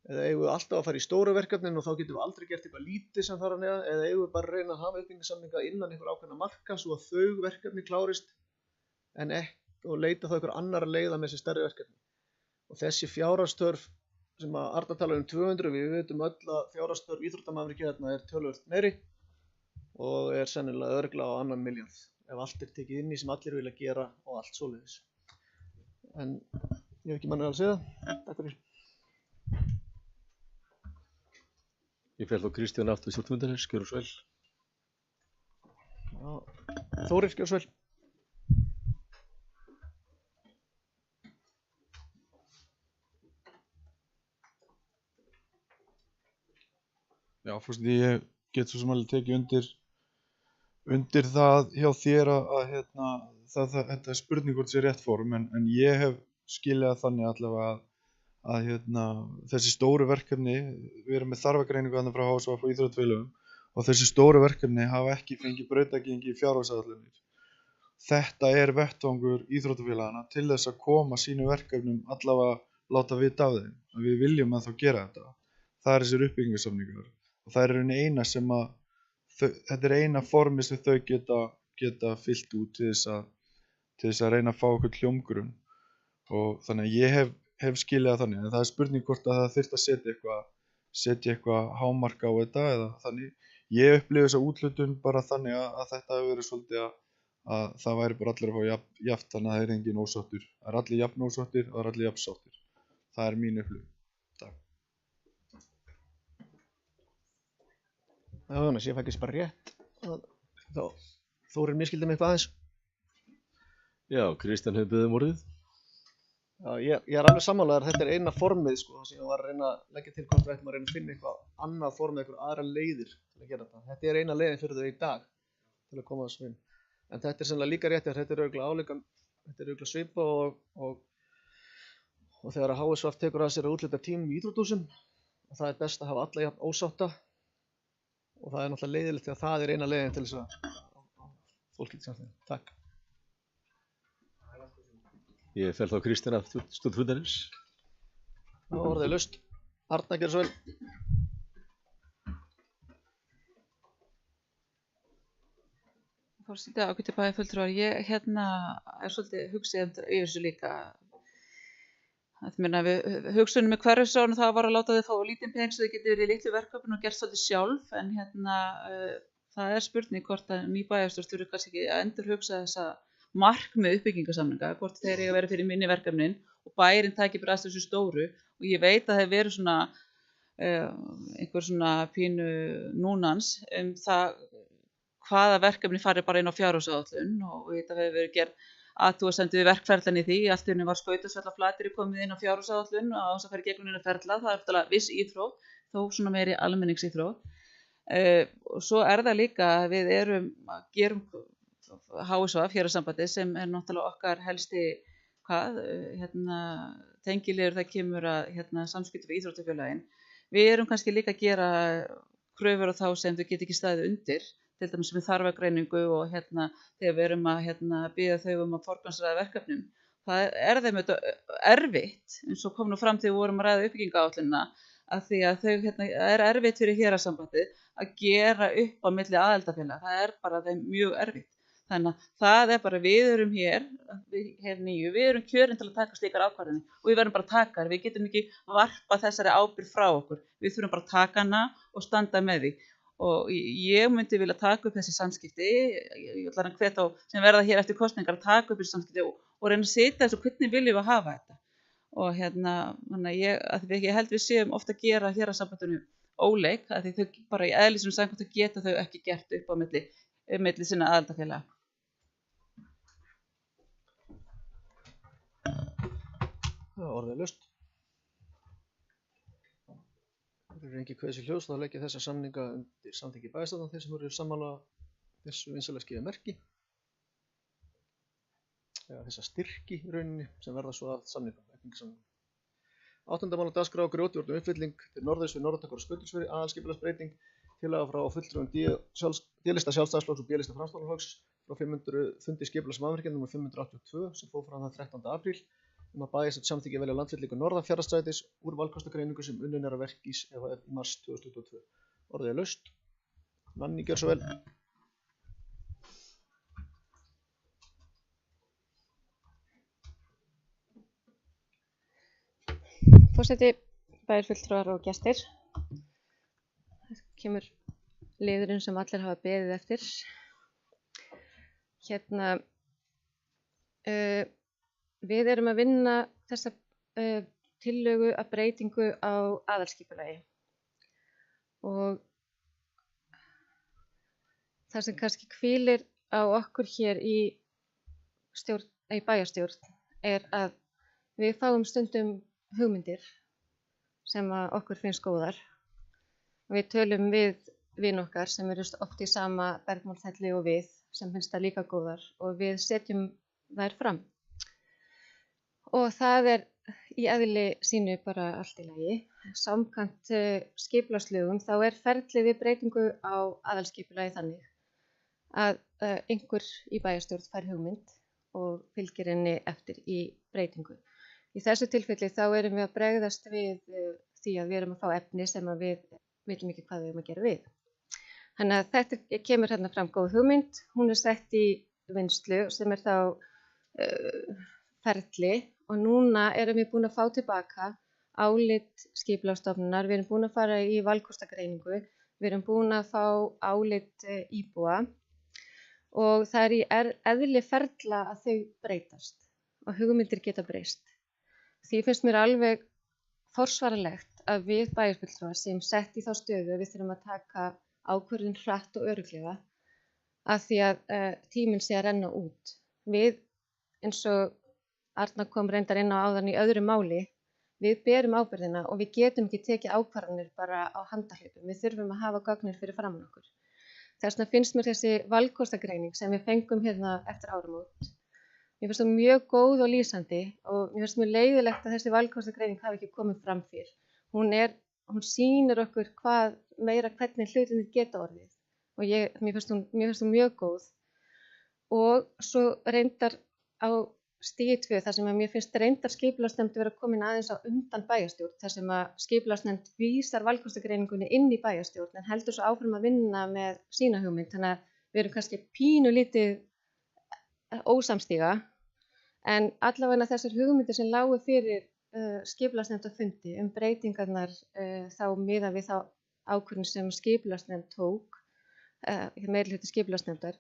Eða eigum við alltaf að fara í stóru verkefnin og þá getum við aldrei gert eitthvað lítið sem þar að neða? Eða eigum við bara að reyna að hafa uppbyggingarsamninga innan einhver ákveðna marka svo að þau verkefni klárist en ekki og leita þá einhver annar leiða með þessi stærri verkefni? Og þessi fjárhagstörf sem að Arna talar 200, við veitum öll að fjárhagstörf íþróttamannvirkja er töluvert meiri og er sennilega örugglega á 2 milljarð ef allt er tekið inn í sem allir vilja gera og allt svoleiðis. En ég hef ekki mannið að segja. Takk fyrir. Ég fer þá Kristján aftur í stjórnfundarins, gjörðu svo vel. Já, Þórir, gjörðu svo vel. Já, forseti, ég get svo sem alveg tekið undir það hjá þér að þetta er spurning hvort sé rétt form, en ég hef skilið þannig allavega að þessi stóru verkefni, við erum með þarfagreiningu þarna frá HSV og íþróttafélögum og þessi stóru verkefni hafa ekki fengið brautargengi í fjárhagsáætlanir. Þetta er vettvangur íþróttafélagana til þess að koma sínu verkefnum allavega láta vita af þeim, að við viljum að þá gera þetta. Það er þessir uppbyggingarsamningar og það er eina sem að þetta er eina formi sem þau geta fyllt út til þess að reyna að fá okkur hljómgrunn og þannig að ég hef skilið það þannig, en það er spurning hvort að það þyrfti að setja eitthvað hámark á þetta eða þannig. Ég upplifi þessa úthlutun bara þannig að þetta hefur verið svolítið að það væri bara allir að fá jafnt, þannig að það er engin ósáttur. Það er allir jafn ósáttir og það er allir jafn sáttir. Það er mín upplifun. Takk. Já, Jónas, ég fæ ekki bara rétt þá Þórir misskildi mig eitthvað aðeins. Já, Kristján hefur beðið orðið. Já, ég er alveg sammálaður, þetta er eina formið sko, sem ég var að reyna að leggja til hvort við ættum að reyna að finna eitthvað annað form eða eitthvað aðra leiðir til að gera þetta. Þetta er eina leiðin fyrir þau í dag til að koma þessu inn. En þetta er sennilega líka rétt, þetta er örugglega svipa og þegar að HSV tekur að sér að úthlutað tímum í íþróttahúsum og það er best að hafa alla jafn ósátta og það er náttúrulega leiðilegt því að það er eina leiðin til þess að fólk getur samþýtt. Takk. Ég fer þá Kristján aftur í stjórnfundarins. Já, orðið laust. Arna, gjörðu svo vel. Forseti, ágæti bæjarfulltrúar, ég er svolítið hugsið yfir þessu líka. Hugsunum með hverfisráðinu það var að láta þau fá lítinn pening svo þau geti verið í litlu verkefni og gert svolítið sjálf, en það er spurning hvort að ný bæjarstjórn þurfi kannski ekki að endurhugsa þessa markmið uppbyggingarsamninga, hvort þeir eiga að vera fyrir minni verkefnin og bærin taki bara að þessu stóru, og ég veit að þeir verið svona einhver svona pínu núnans það hvaða verkefni fari bara inn á fjárhagsáætlun, og þetta hefur verið gerð athugasemdir við verkferlan í því, allt í einu var Skautasvell og Flateyri komið inn á fjárhagsáætlun og án þess að fara í gegnum eina ferla, það er náttúrulega viss íþrótt, þó svona meiri almenningsíþrótt. Og svo það líka að við gerum HSV, Héraðssambandið, sem er náttúrulega okkar helsti tengiliður það kemur að samskipti við íþróttafélagin. Við erum kannski líka að gera kröfur á þá sem þau get ekki staðið undir, til dæmis með þarfagreiningu og þegar við erum að biðja þau að forgangsraða verkefnum. Það þeim erfitt, eins og kom nú fram þegar við vorum að ræða uppbyggingaráætlunina, af því að það erfitt fyrir Héraðssambandið að gera upp á milli aðildafélaga. Það bara þeim mjög erfitt. Þannig að það bara við erum við erum kjörin til að taka slíkar ákvarðanir og við verðum bara að taka þær. Við getum ekki varpa þessari ábyrgð frá okkur. Við þurfum bara að taka hana og standa með því. Og ég myndi vilja taka upp þessi samskipti, ég ætla að hvet á sem verða hér eftir kosningar að taka upp þessi samskipti og reyna að setja þessu hvernig viljum við að hafa þetta. Og ég held við séum ofta að gera Héraðssambandinu óleik, að því þau bara í eðlisum samkvæmt geta þau ekki gert upp á milli sinna aðildafélaga. Orðið er laust. Það eru engin kveðs í hljós, þá leggja þessa samninga undir samþykki bæjarstjórnar þeir sem eru sammála þessu vinsamlega skýra merki. Eða þessa styrki í rauninni sem verða svo að samninga. 8. mál á dagskrá, grjótjórnum uppfylling til norðurs við Norðurtakar og Skutulsfirði, aðalskipulagsbreyting, tillaga frá fulltrúum D-lista Sjálfstæðisflokks og B-lista Framsóknarflokks frá fundi skipulagsmannvirkja nr. 582 sem fór fram þann 13. apríl að bæjarstjórn samþykki að velja landfyllingu Norðanfjarðarsvæðis úr valkostagreiningu sem unnin er af Verkís í mars 2022. Orðið er laust. Nanni, gjör svo vel. Forseti, bæjarfulltrúar og gestir. Það kemur liðurinn sem allir hafa beðið eftir. Við erum að vinna þessa tillögu að breytingu á aðalskipulagi og það sem kannski hvílir á okkur hér í bæjarstjórn er að við fáum stundum hugmyndir sem að okkur finnst góðar og við tölum við vini okkar sem eru oft í sama bergmálshelli og við sem finnst það líka góðar og við setjum þær fram. Og það er í eðli sínu bara allt í lagi. Samkvæmt skipulagslögum þá er ferlið við breytingu á aðalskipulagi þannig að einhver í bæjarstjórn fær hugmynd og fylgir henni eftir í breytingu. Í þessu tilfelli þá erum við að bregðast við því að við erum að fá efni sem að við vitum ekki hvað við erum að gera við. Þannig að þetta kemur hérna fram góð hugmynd, hún er sett í vinnslu sem er þá ferli og núna erum við búin að fá tilbaka álit skipulagsstofnunar, við erum búin að fara í valkostagreiningu, við erum búin að fá álit íbúa og það er í eðli ferla að þau breytast og hugmyndir geta breyst. Því finnst mér alveg forsvaranlegt að við bæjarfulltrúar sem sett í þá stöðu að við þurfum að taka ákvörðun hratt og örugglega af því að tíminn sé að renna út. Við, eins og Arna kom reyndar inn á áðan í öðru máli, við berum ábyrgðina og við getum ekki tekið ákvarðanir bara á handahlaupum. Við þurfum að hafa gögnir fyrir framan okkur. Þess vegna finnst mér þessi valkostagreining sem við fengum hérna eftir áramót. Mér finnst það mjög góð og lýsandi og mér finnst mjög leiðilegt að þessi valkostagreining hafi ekki komið fram fyrr. Hún sýnir okkur hvernig hlutinir geta orðið og mér finnst hún mjög góð. Og svo reyndar á stigi 2 þar sem að mér finnst reyndar skipulagsnefnd vera komin aðeins á undan bæjarstjórn, þar sem að skipulagsnefnd vísar valkostagreiningunni inn í bæjarstjórn en heldur svo áfram að vinna með sína hugmynd. Þannig að við erum kannski pínu lítið ósamstíga, en allavega þessar hugmyndir sem lágu fyrir skipulagsnefndarfundi breytingarnar þá miðað við þá ákvörðun sem skipulagsnefnd tók, meirihluti skipulagsnefndar,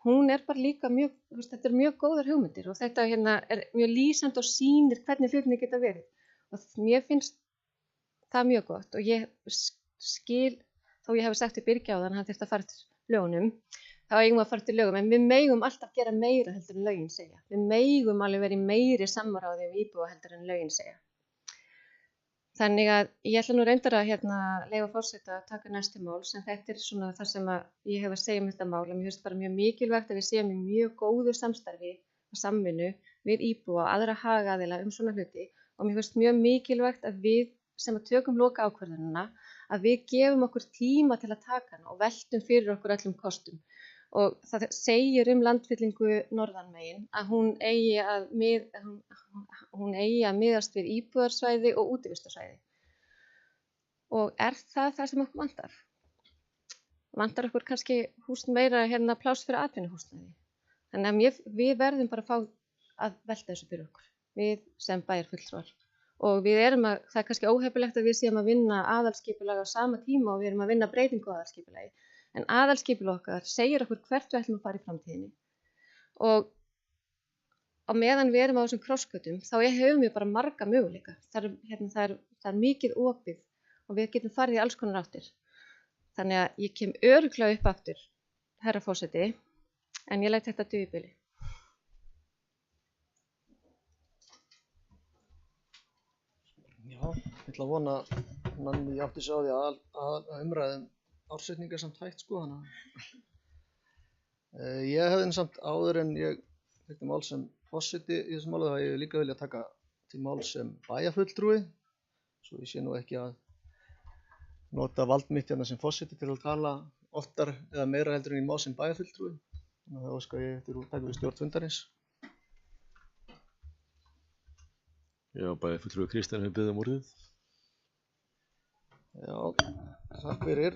hún bara líka mjög, þetta mjög góðar hugmyndir og þetta er mjög lýsandi og sýnir hvernig hlutinni geta verið. Og mér finnst það mjög gott og ég skil, þó ég hef sagt til Birgi áðan, hann þyrfti að fara til lögunum, þá eigum við að fara til lögum, en við megum alltaf gera meira heldur en lögin segja. Við megum alveg verið meiri samráði við íbúa heldur en lögin segja. Þannig að ég ætla nú reyndar að leyfa forseta að taka næstu máls, en þetta svona það sem ég hef að segja þetta mál, en mér finnst bara mjög mikilvægt að við séum í mjög góðu samstarfi og samvinnu við íbúa og aðra hagaðila svona hluti, og mér finnst mjög mikilvægt að við sem að tökum loka ákvörðunina, að við gefum okkur tíma til að taka hana og veltum fyrir okkur öllum kostum. Og það segir landfyllingu norðanmegin að hún eigi að miðast við íbúðarsvæði og útivistarsvæði. Og það sem okkur vantar? Vantar okkur kannski meira pláss fyrir atvinnuhúsnæði. Þannig að við verðum bara að fá að velta þessu fyrir okkur, við sem bæjarfulltrúar. Og það er kannski óheppilegt að við séum að vinna aðalskipulag á sama tíma og við erum að vinna breytingu á aðalskipulagi. En aðalskipulag okkar segir okkur hvert við ætlum að fara í framtíðinni. Og á meðan við erum á þessum krossgötum, þá höfum við bara marga möguleika. Það er mikið opið og við getum farið í alls konar áttir. Þannig að ég kem örugglega upp aftur, herra forseti, en ég læt þetta duga í bili. Já, ég ætla að vona að ég átti sig á því að umræðum ársetningar samt hægt þannig. Ég hefði samt áður en ég tekti mál sem forseti í þessu máli, það ég líka vilja taka til mál sem bæjarfulltrúi, svo ég sé nú ekki að nota vald mitt sem forseti til að tala oftar eða meira heldur en í mál sem bæjarfulltrúi. Þannig að þá óska ég eftir að taka við stjórn fundarins. Já, bæjarfulltrúi Kristján hefur beðið orðið. Já, takk fyrir.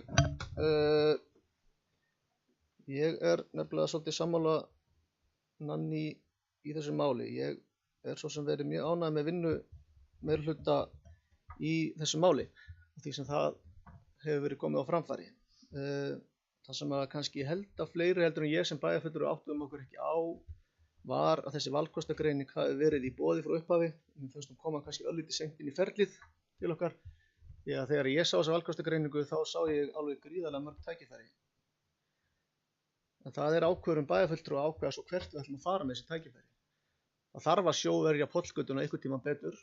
Ég nefnilega svolítið sammála Nanný í þessu máli. Ég svo sem verið mjög ánægð með vinnu meirihluta í þessu máli, því sem það hefur verið komið á framfæri. Það sem að kannski held að fleiri heldur en ég sem bæjarfulltrúi áttuðum okkur ekki á var að þessi valkostagreining hafi verið í boði frá upphafi. Við fyrstum koma kannski örlítið seint inn í ferlið til okkar. Því að þegar ég sá þessa valkostagreiningu þá sá ég alveg gríðarlega mörg tækifæri. En það ákvörðun bæjarfulltrúa að ákveða svo hvert við ætlum að fara með þessi tækifæri. Það þarf að sjóverja pollgötuna einhvern tímann betur.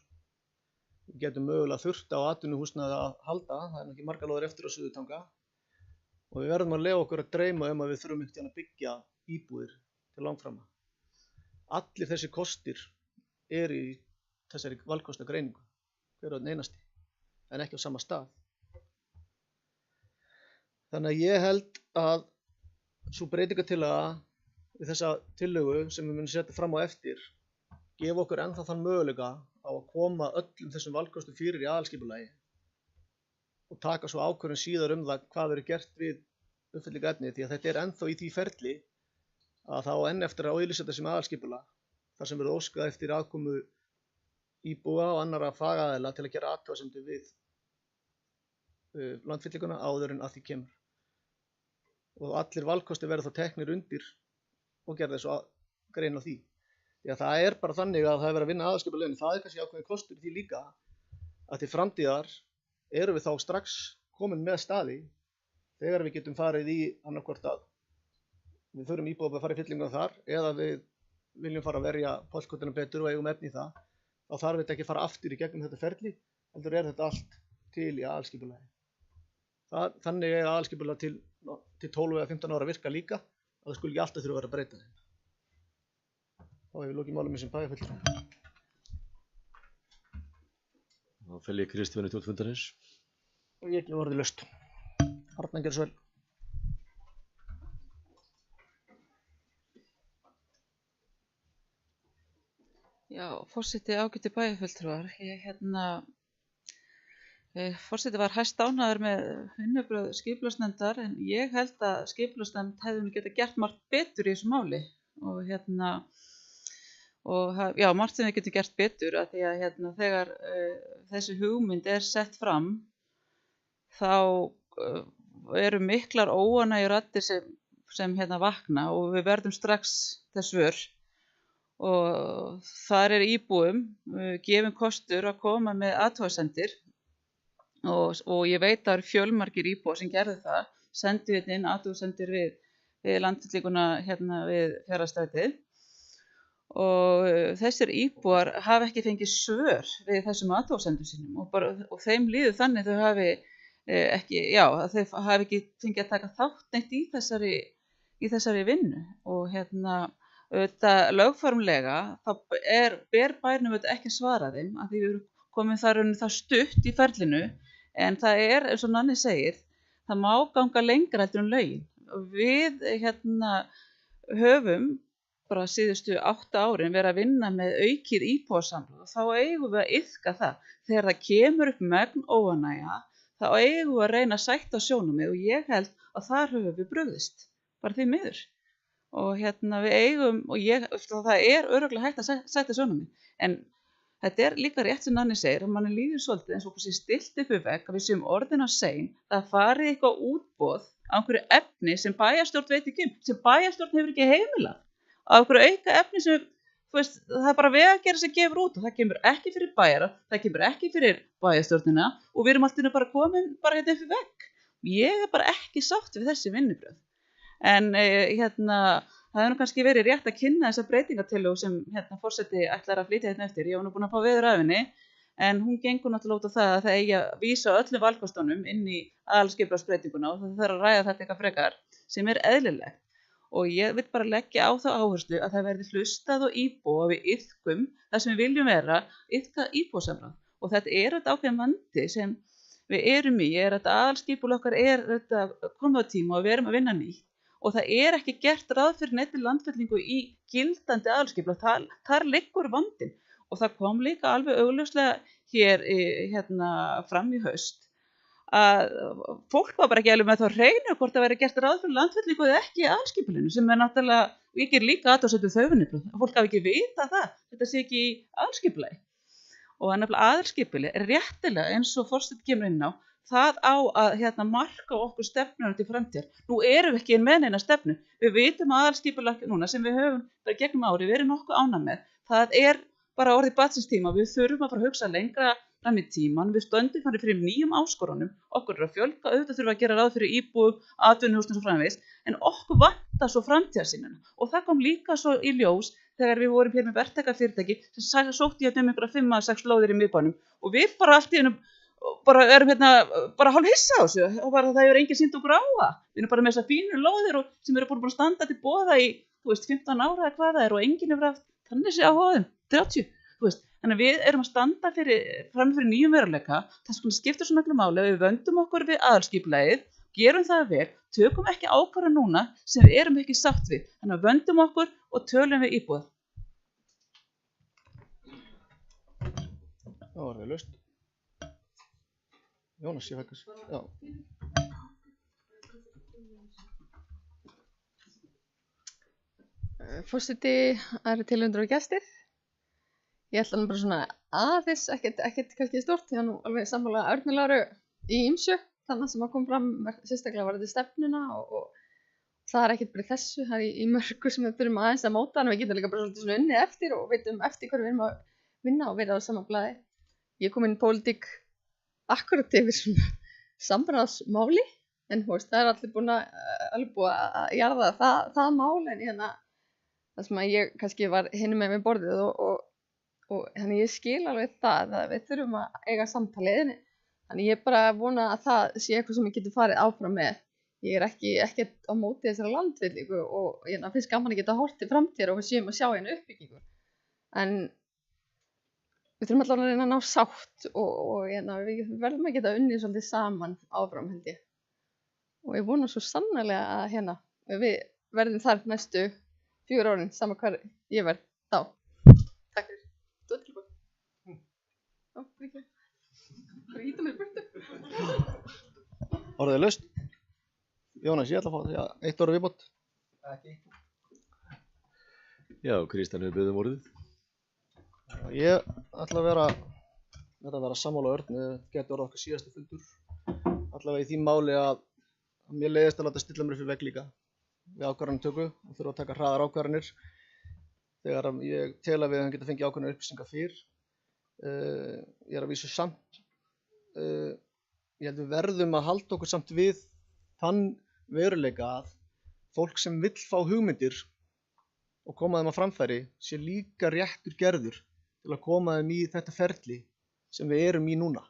Við getum mögulega þurft á atvinnuhúsnæði að halda, það nú ekki margar lóðir eftir á Suðurtanga. Og við verðum að leyfa okkur að dreyma að við þurfum ekkert að byggja íbúðir til langframa. Allir þessi kostir í þessari valkostagreiningu, hver og einn einasti, en ekki á sama stað. Þannig að ég held að sú breytingartillaga við þessa tillögu sem við munum setja fram á eftir gefa okkur ennþá þann möguleika á að koma öllum þessum valkostum fyrir í aðalskipulagi og taka svo ákvörðun síðar það hvað verður gert við uppfyllingarefni, því að þetta ennþá í því ferli að þá enn eftir að auglýsa þetta sem aðalskipulag þar sem verður óskað eftir aðkomu íbúa og annarra fagaðila til að gera athugasemdir við landfyllinguna áður en að því kemur. Og allir valkostir verða þá teknir undir og gerða svo grein á því. Því að það bara þannig að það verið að vinna aðalskipulegin, það kannski ákveðin kostur í því líka að til framtíðar erum við þá strax komin með staði þegar við getum farið í annarkvort að við þurfum íbúa að fara í fyllinguna þar eða við viljum fara að verja pollgötuna betur og eigum efni í það, þá þarf þetta ekki að fara aftur í gegnum þetta ferli, heldur þetta allt til í aðalskipulagi. Þannig aðalskipulag til 12 eða 15 ára virka líka, að það skuli ekki alltaf þurfa að vera að breyta þeim. Þá hefur við lokið málum sem bæjarfulltrúi. Þá fel ég Kristján í fundarins. Og ég gefur orðið laust. Arna gjör svo vel. Já, forseti ágætu bæjarfulltrúar. Ég Forseti var hæstánægður með vinnubrögð skipulagsnefndar en ég held að skipulagsnefnd hefði nú getað gert margt betur í þessu máli og já, margt sem við getum gert betur af því að þegar þessi hugmynd sett fram þá eru miklar óánægjuraddir sem vakna og við verðum strax þess vör og þar íbúum gefin kostur að koma með athugasemdir og ég veit að það eru fjölmargir íbúar sem gerðu það, sendu inn athugasemdir við landfyllinguna við Fjarðarstrætið og þessir íbúar hafa ekki fengið svör við þessum athugasemdum sínum og þeim líður þannig þau hafi þau hafi ekki fengið að taka þátt neitt í þessari vinnu og auðvitað lögformlega þá ber bærnum auðvitað ekki að svara þeim af því við erum komin það stutt í ferlinu en það eins og Nanni segir, það má ganga lengra heldur en lögin og við höfum bara síðustu 8 árin verið að vinna með aukið íbúasamráð og þá eigum við að iðka það. Þegar það kemur upp megn óánægja, þá eigum við að reyna að sætta sjónarmið og ég held að þar höfum við brugðist, bara því miður. Og við eigum, og það örugglega hægt að sætta sjónarmið, en þetta líka rétt sem Nanni segir, að manni líður svolítið eins og okkur sé stillt upp við vegg að við séum orðin á sein, það farið eitthvað útboð á einhverju efni sem bæjarstjórn veit ekki sem bæjarstjórn hefur ekki heimilað. Á einhverju auka efni sem, það bara Vegagerðin sem gefur út og það kemur ekki fyrir bæjara, það kemur ekki fyrir bæjarstjórnina og við erum alltaf bara komin bara upp við vegg. Ég bara ekki sátt við þessi vinnubrögð. En það hefur nú kannski verið rétt að kynna þessa breytingatillögu sem forseti ætlar að flytja eftir. Ég var nú búin að fá veður af henni, en hún gengur náttúrulega út á það að það eigi að vísa öllum valkostunum inn í aðalskipulagsbreytinguna og það þarf að ræða þetta eitthvað frekar sem eðlilegt. Og ég vil bara leggja á þá áherslu að það verði hlustað og íbúa við iðkum það sem við viljum vera, iðka íbúasamráð. Og þetta þetta ákveðin vandi sem við erum í, að aðalskipulag okkar komið á tíma og við erum að vinna nýtt. Og það ekki gert ráð fyrir neitt landfyllingu í gildandi aðalskipulag, þar liggur vandinn. Og það kom líka alveg augljóslega hér fram í haust að fólk var bara ekki alveg með þá hreinu hvort það væri gert ráð fyrir landfyllingu eða ekki í aðalskipulaginu sem náttúrulega, ég ger líka athugasemdir þau vinnubrögð, að fólk hafi ekki vitað það, þetta sé ekki í aðalskipulagi. Og nefnilega aðalskipulag réttilega eins og forseti kemur inn á, það á að marka okkur stefnuna til framtíðar. Nú erum við ekki með neina stefnu. Við vitum að aðalskipulag núna sem við höfum bara gegnum ári verið nokkuð ánægð með. Það bara orðið barnsins tíma. Við þurfum að fara að hugsa lengra fram í tíman. Við stöndum fyrir nýjum áskorunum. Okkur að fjölga, auðvitað þurfum að gera ráð fyrir íbúum, atvinnuhúsnum og framvegis. En okkur vantar svo framtíðarsýnina. Og það kom líka svo í ljós þegar við vorum hér með verktakafyrirtæki sem sótti einhverja 5-6 lóðir í miðbænum. Og við bara allt í einu bara erum bara hálf hissa á þessu og bara það enginn sýnt okkur á það. Við erum bara með þessar fínu lóðir sem eru búin að standa til boða í 15 ára eða hvað það og enginn hefur haft þannig sé á hóðum, 30. Þannig að við erum að standa fram fyrir nýjum veruleika. Það skiptir svo miklu máli að við vöndum okkur við aðalskipulagið, gerum það vel, tökum ekki ákvörðun núna sem við erum ekki sátt við. Þannig að vöndum okkur og tölum við íbúð. Það var vel laust. Jónas, ég fækkast. Já. Forseti, aðrir tilhundur og gestir. Ég ætla nú bara svona aðeins, ekkert kannski stórt, ég var nú alveg sammála Árni Láru í ýmsu, þannig sem að kom fram sérstaklega var þetta stefnuna og það ekkert bara í þessu, það í mörgu sem við þurfum aðeins að móta, en við getum líka bara svolítið svona unnið eftir og veitum eftir hverju við erum að vinna og vera á sama blaði. Ég kom inn í pólitík akkurat yfir svona samráðsmáli, en það allir búið að jarða það mál, en það sem að ég kannski var hinum með borðið og þannig ég skil alveg það að við þurfum að eiga samtalið, þannig ég bara vona að það sé eitthvað sem ég getur farið áfram með. Ég ekki á móti þessari landfyllingu og ég finnst gaman að geta horft til framtíðar og við séum að sjá uppbyggingu. En við þurfum allavega að reyna að ná sátt og við verðum að geta unnið svolítið saman áfram held ég. Og ég vona svo sannarlega að við verðum þar næstu 4 árin, sama hvar ég verð þá. Takk fyrir. Þú tilbúin? Já, ekki. Orðið er laust. Jónas, ég ætla að fá því að eitt orð viðbót. Já, Kristján hefur beðið orðið. Ég ætla að vera sammála Örn, geti orðið okkar síðasti fundur. Allavega í því máli að mér leiðist að láta stilla mér fyrir vegg líka við ákvarðanatöku og þurfa að taka hraðar ákvarðanir þegar ég tel að við höfum getað fengið ákveðnar upplýsingar fyrr. Ég er að vísu samt, ég held við verðum að halda okkur samt við þann veruleika að fólk sem vill fá hugmyndir og koma þeim á framfæri sé líka réttur gerður til að koma þeim í þetta ferli sem við erum í núna.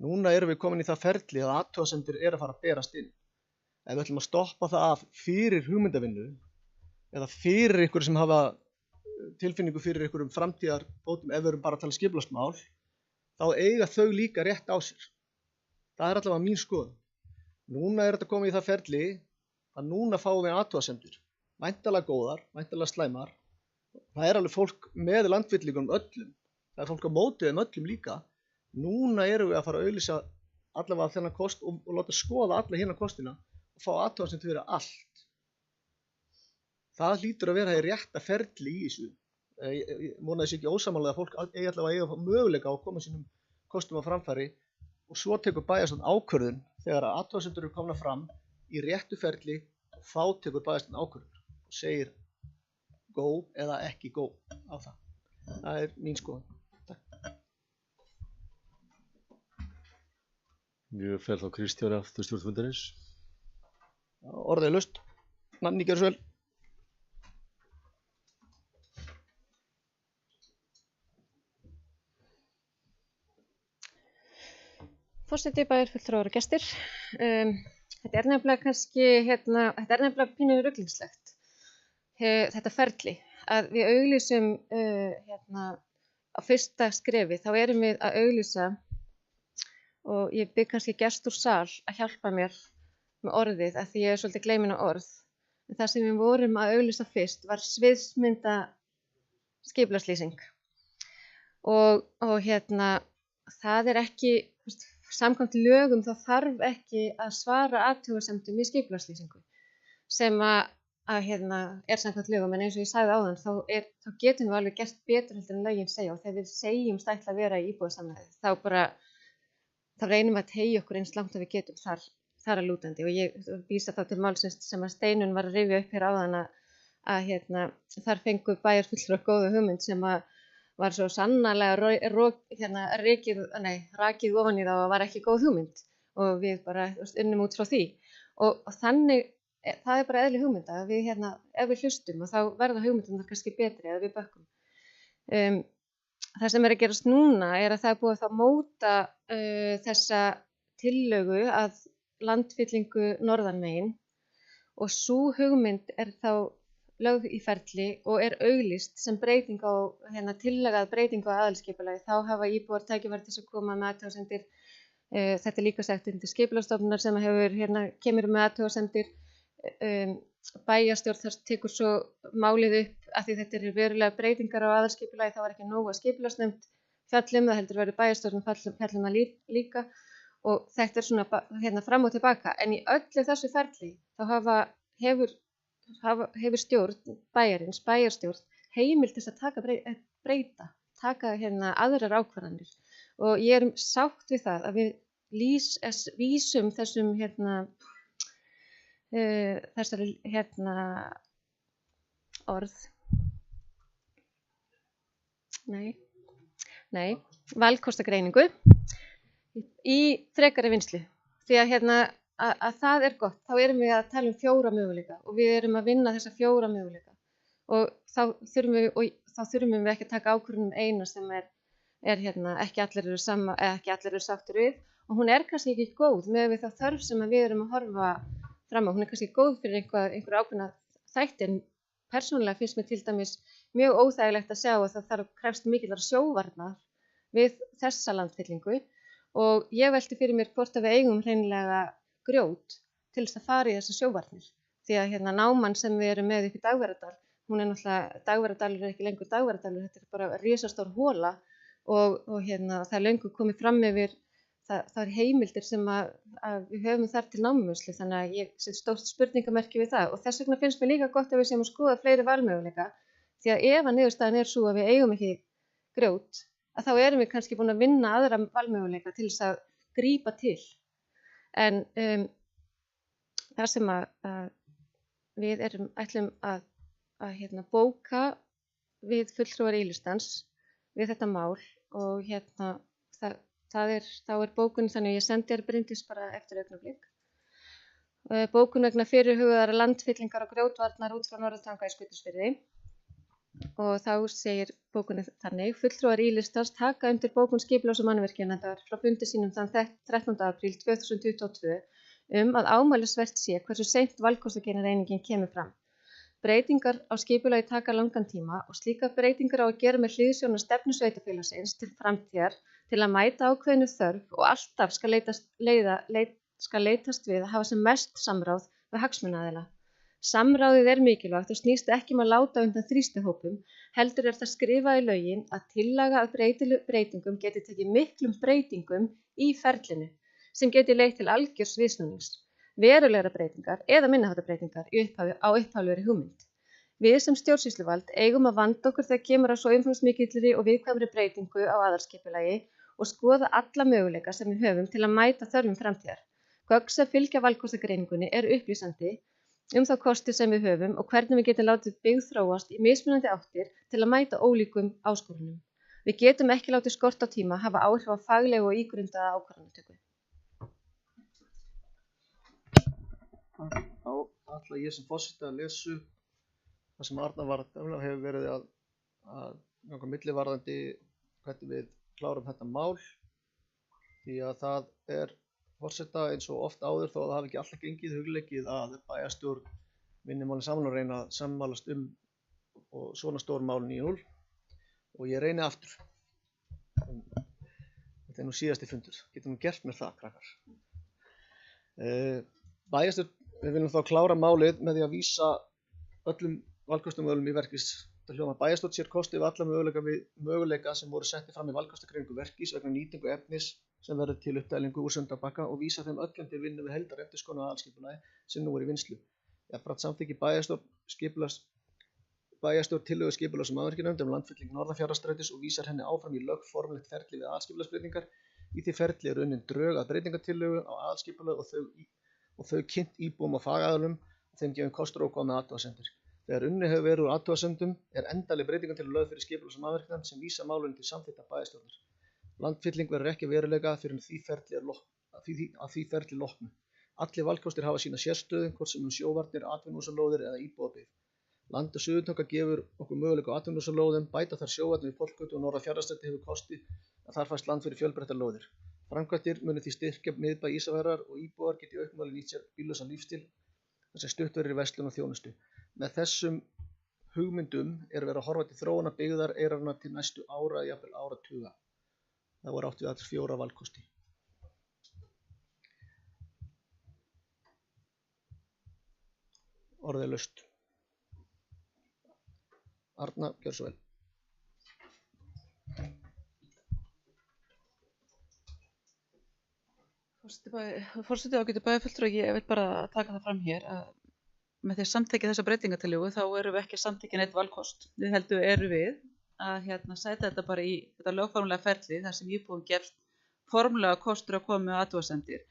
Núna erum við komin í það ferli að athugasemdir að fara að berast inn. Ef við ætlum að stoppa það af fyrir hugmyndavinnu eða fyrir ykkur sem hafa tilfinningu fyrir ykkur framtíðarbótum ef við erum bara að tala skipulagsmál, þá eiga þau líka rétt á sér. Það er allavega mín skoðun. Núna er þetta komið í það ferli að núna fáum við athugasemdir. Væntanlega góðar, væntanlega slæmar. Það er alveg fólk með landfyllingunum öllum. Það er fólk á móti þeim öllum líka. Núna erum við að fara að auglýsa allavega þennan kost og láta skoða alla hérna kostina og fá athugasemdir fyrir allt. Það hlýtur að vera í rétta ferli í þessu. Ég vona þessi ekki ósamálega að fólk eigi allavega að eiga möguleika á að koma sínum kostum á framfæri og svo tekur bæjarstjórn ákvörðun þegar að athugasemdir eru komnar fram í réttu ferli og þá tekur bæjarstjórn ákvörðun og segir go eða ekki go á það. Það er mín skoðun. Ég fer þá Kristjáni aftur stjórnfundarins. Orðið er laust. Nanni, gjörðu svo vel. Forseti, bæjarfulltrúar og gestir. Þetta er nefnilega kannski, þetta er nefnilega pínu ruglingslegt. Þetta ferli, að við auglýsum á fyrsta skrefi, þá erum við að auglýsa og ég bið kannski gest úr sal að hjálpa mér með orðið af því ég er svolítið gleymin á orð. En það sem við vorum að auglýsa fyrst var sviðsmynda skipulagslýsing. Og það er ekki, samkvæmt lögum þá þarf ekki að svara athugasemdum í skipulagslýsingu sem er samkvæmt lögum, en eins og ég sagði áðan þá getum við alveg gert betur heldur en lögin segja og þegar við segjum ætla að vera í íbúðasamræði þá reynum við að teygja okkur eins langt að við getum þar að lútandi og ég vísa þá til málsins sem að Steinunn var að rifja upp hér áðan að þar fengu bæjarfulltrúar góða hugmynd sem að var svo sannarlega rakið ofan í það og var ekki góð hugmynd og við bara unnum út frá því og þannig það er bara eðli hugmynda að við ef við hlustum og þá verða hugmyndunar kannski betri eða við bökkum. Það sem er að gerast núna er að það er búið að móta þessa tillögu að landfyllingu norðanmegin og sú hugmynd er þá lögð í ferli og er auglýst sem breyting á tillagað breytingu á aðalskipulagi. Þá hafa íbúar tækifæri til að koma með athugasemdir. Þetta er líka sagt undir skipulagsstofnunar sem kemur með athugasemdir. Bæjarstjórn þar tekur svo málið upp af því þetta eru verulega breytingar á aðalskipulagi, þá var ekki nóg að skipulagsnefnd fjallum, það heldur verið bæjarstjórn fjallum það líka og þetta er svona fram og tilbaka en í öllu þessu ferli þá hefur stjórn bæjarins, bæjarstjórn heimild til að taka aðrar ákvarðanir og ég er sátt við það að við vísum þessum þessari orð valkostagreiningu í frekari vinnslu því að það er gott, þá erum við að tala um 4 möguleika og við erum að vinna þessa 4 möguleika og þá þurfum við ekki að taka ákvörðun eina sem er ekki allir eru sama eða ekki allir eru sáttir við og hún er kannski ekki góð með þá þörf sem við erum að horfa fram á, hún er kannski góð fyrir einhver ákveðna þætti en persónulega finnst mér til dæmis mjög óþægilegt að sjá að það þarf krefst mikillar sjóvarnar við þessa landfyllingu og ég velti fyrir mér hvort að við eigum hreinlega grjót til þess að fara í þessar sjóvarnir því að náman sem við erum með upp í Dagverðardal, hún er náttúrulega, Dagverðardalur er ekki lengur Dagverðardalur, þetta er bara risastór hola og það er löngu komið fram yfir það er heimildir sem að við höfum þar til námumörslu, þannig að ég set stórt spurningamerki við það og þess vegna finnst mér líka gott að við séum að skoða fleiri valmöguleika því að ef að niðurstaðan svo að við eigum ekki grjót að þá erum við kannski búin að vinna aðra valmöguleika til þess að grípa til en það sem að við ætlum að bóka við fulltrúar Ylistans við þetta mál og þá er bókun þannig að ég sendi þér Bryndís bara eftir augnablik. Bókun vegna fyrirhugaðar landfyllingar og grjótvarnar út frá Norðurtanga í Skutulsfirði og þá segir bókunni þannig fulltrúar Ylistans taka undir bókun skipulags- og mannvirkjanefndar frá fundi sínum þann 13. apríl 2022 að ámælisvert sé hversu seint valkostagerðareiningin kemur fram. Breytingar á skipulagi taka langan tíma og slíkar breytingar á að gera með hliðsjón af stefnu sveitarfélagsins til framtíðar til að mæta ákveðnu þörf og alltaf skal leitast við að hafa sem mest samráð við hagsmunaaðila. Samráðið er mikilvægt og snýst ekki að láta undan þrýstihópum, heldur það skrifað í lögin að tillaga að breytingum geti tekið miklum breytingum í ferlinu sem geti leitt til algjörs viðsnúnings, verulegra breytingar eða minniháttar breytingar á upphaflegri hugmynd. Við sem stjórnsýsluvald eigum að vanda okkur þegar kemur að svo umfangsmikilli og viðkvæmri breytingu á aðalskipulagi og skoða alla möguleika sem við höfum til að mæta þörfum framtíðar. Gögn sem fylgja valkostagreiningunni upplýsandi þá kosti sem við höfum og hvernig við getum látið byggð þróast í mismunandi áttir til að mæta ólíkum áskorunum. Við getum ekki látið skort á tíma hafa áhrif á faglegu og ígrundaða ákvarðanatöku. Þá ætla ég sem forseti að lesa það sem Arna hefur verið að ganga millivarðandi hvernig við klárum þetta mál því að það forseta eins og oft áður þó að það hafi ekki alltaf gengið hugleikið að bæjarstjórn vinni málin saman og reyna að sammælast og svona stór mál 9-0 og ég reyni aftur. Þetta nú síðasti fundur. Getum gert með það, krakkar. Bæjarstjórn, við viljum þá klára málið með því að vísa öllum valkostumöðlum í verkis. Það hljómar bæjarstjórn sér kosti við alla möguleika sem voru setti fram í valkostagreiningu verkis vegna nýtingu efnis sem verður til uppdælingu úr Sundabakka og vísa þeim öllum til vinnu við heildarendurskoðun á aðalskipulagi sem nú er í vinnslu. Jafnframt samþykki bæjarstjórn tillögu skipulags- og mannvirkjanefndar landfyllingu Norðafjarðarstrætis og vísar henni áfram í lögformlegt ferli við aðalskipulagsbreytingar. Í því ferli unnin drög að breytingatillögu á aðalskipulagi og þau kynnt íbúum og fagaðilum og þeim gefin kostur og koma með athugasemdir. Þegar unnið hefur verið úr athugasemdum endanleg breytingatillögu lögð fyrir skipulags- og mannvirkjanefnd sem vísa málinu til samþykktar bæjarstjórnar. Landfylling verður ekki veruleika fyrir því ferli loknu. Allir valkostir hafa sína sérstöðu, hvort sem sjóvarnir, atvinnuhúsalóðir eða íbúðabyggð. Land- og Suðurtanga gefur okkur möguleika á atvinnuhúsalóðum, bæta þar sjóvarnir við Pollgötu og Norðafjarðarstræti hefur kosti að þar fæst land fyrir fjölbreyttar lóðir. Framkvæmdir munu því styrkja miðbæ Ísafjarðar og íbúar geti í auknum mæli nýtt sér bíllausan lífstíl þar sem stutt verður í verslun og þjónustu. Með þessum hugmyndum verið að horfa til þróunar byggðar eyrarna til næstu ára, jafnvel áratuga. Það voru átt við allir 4 valkosti. Orðið laust. Arna, gjör svo vel. Forseti ágætu bæjarfulltrúar, ég vil bara taka það fram hér að með því að samþykkja þessa breytingatillögu þá erum við ekki samþykkja neitt valkost. Við erum við að sæta þetta bara í þetta lögformlega ferli þar sem íbúum gefst formlega kostur að koma með athugasemdir.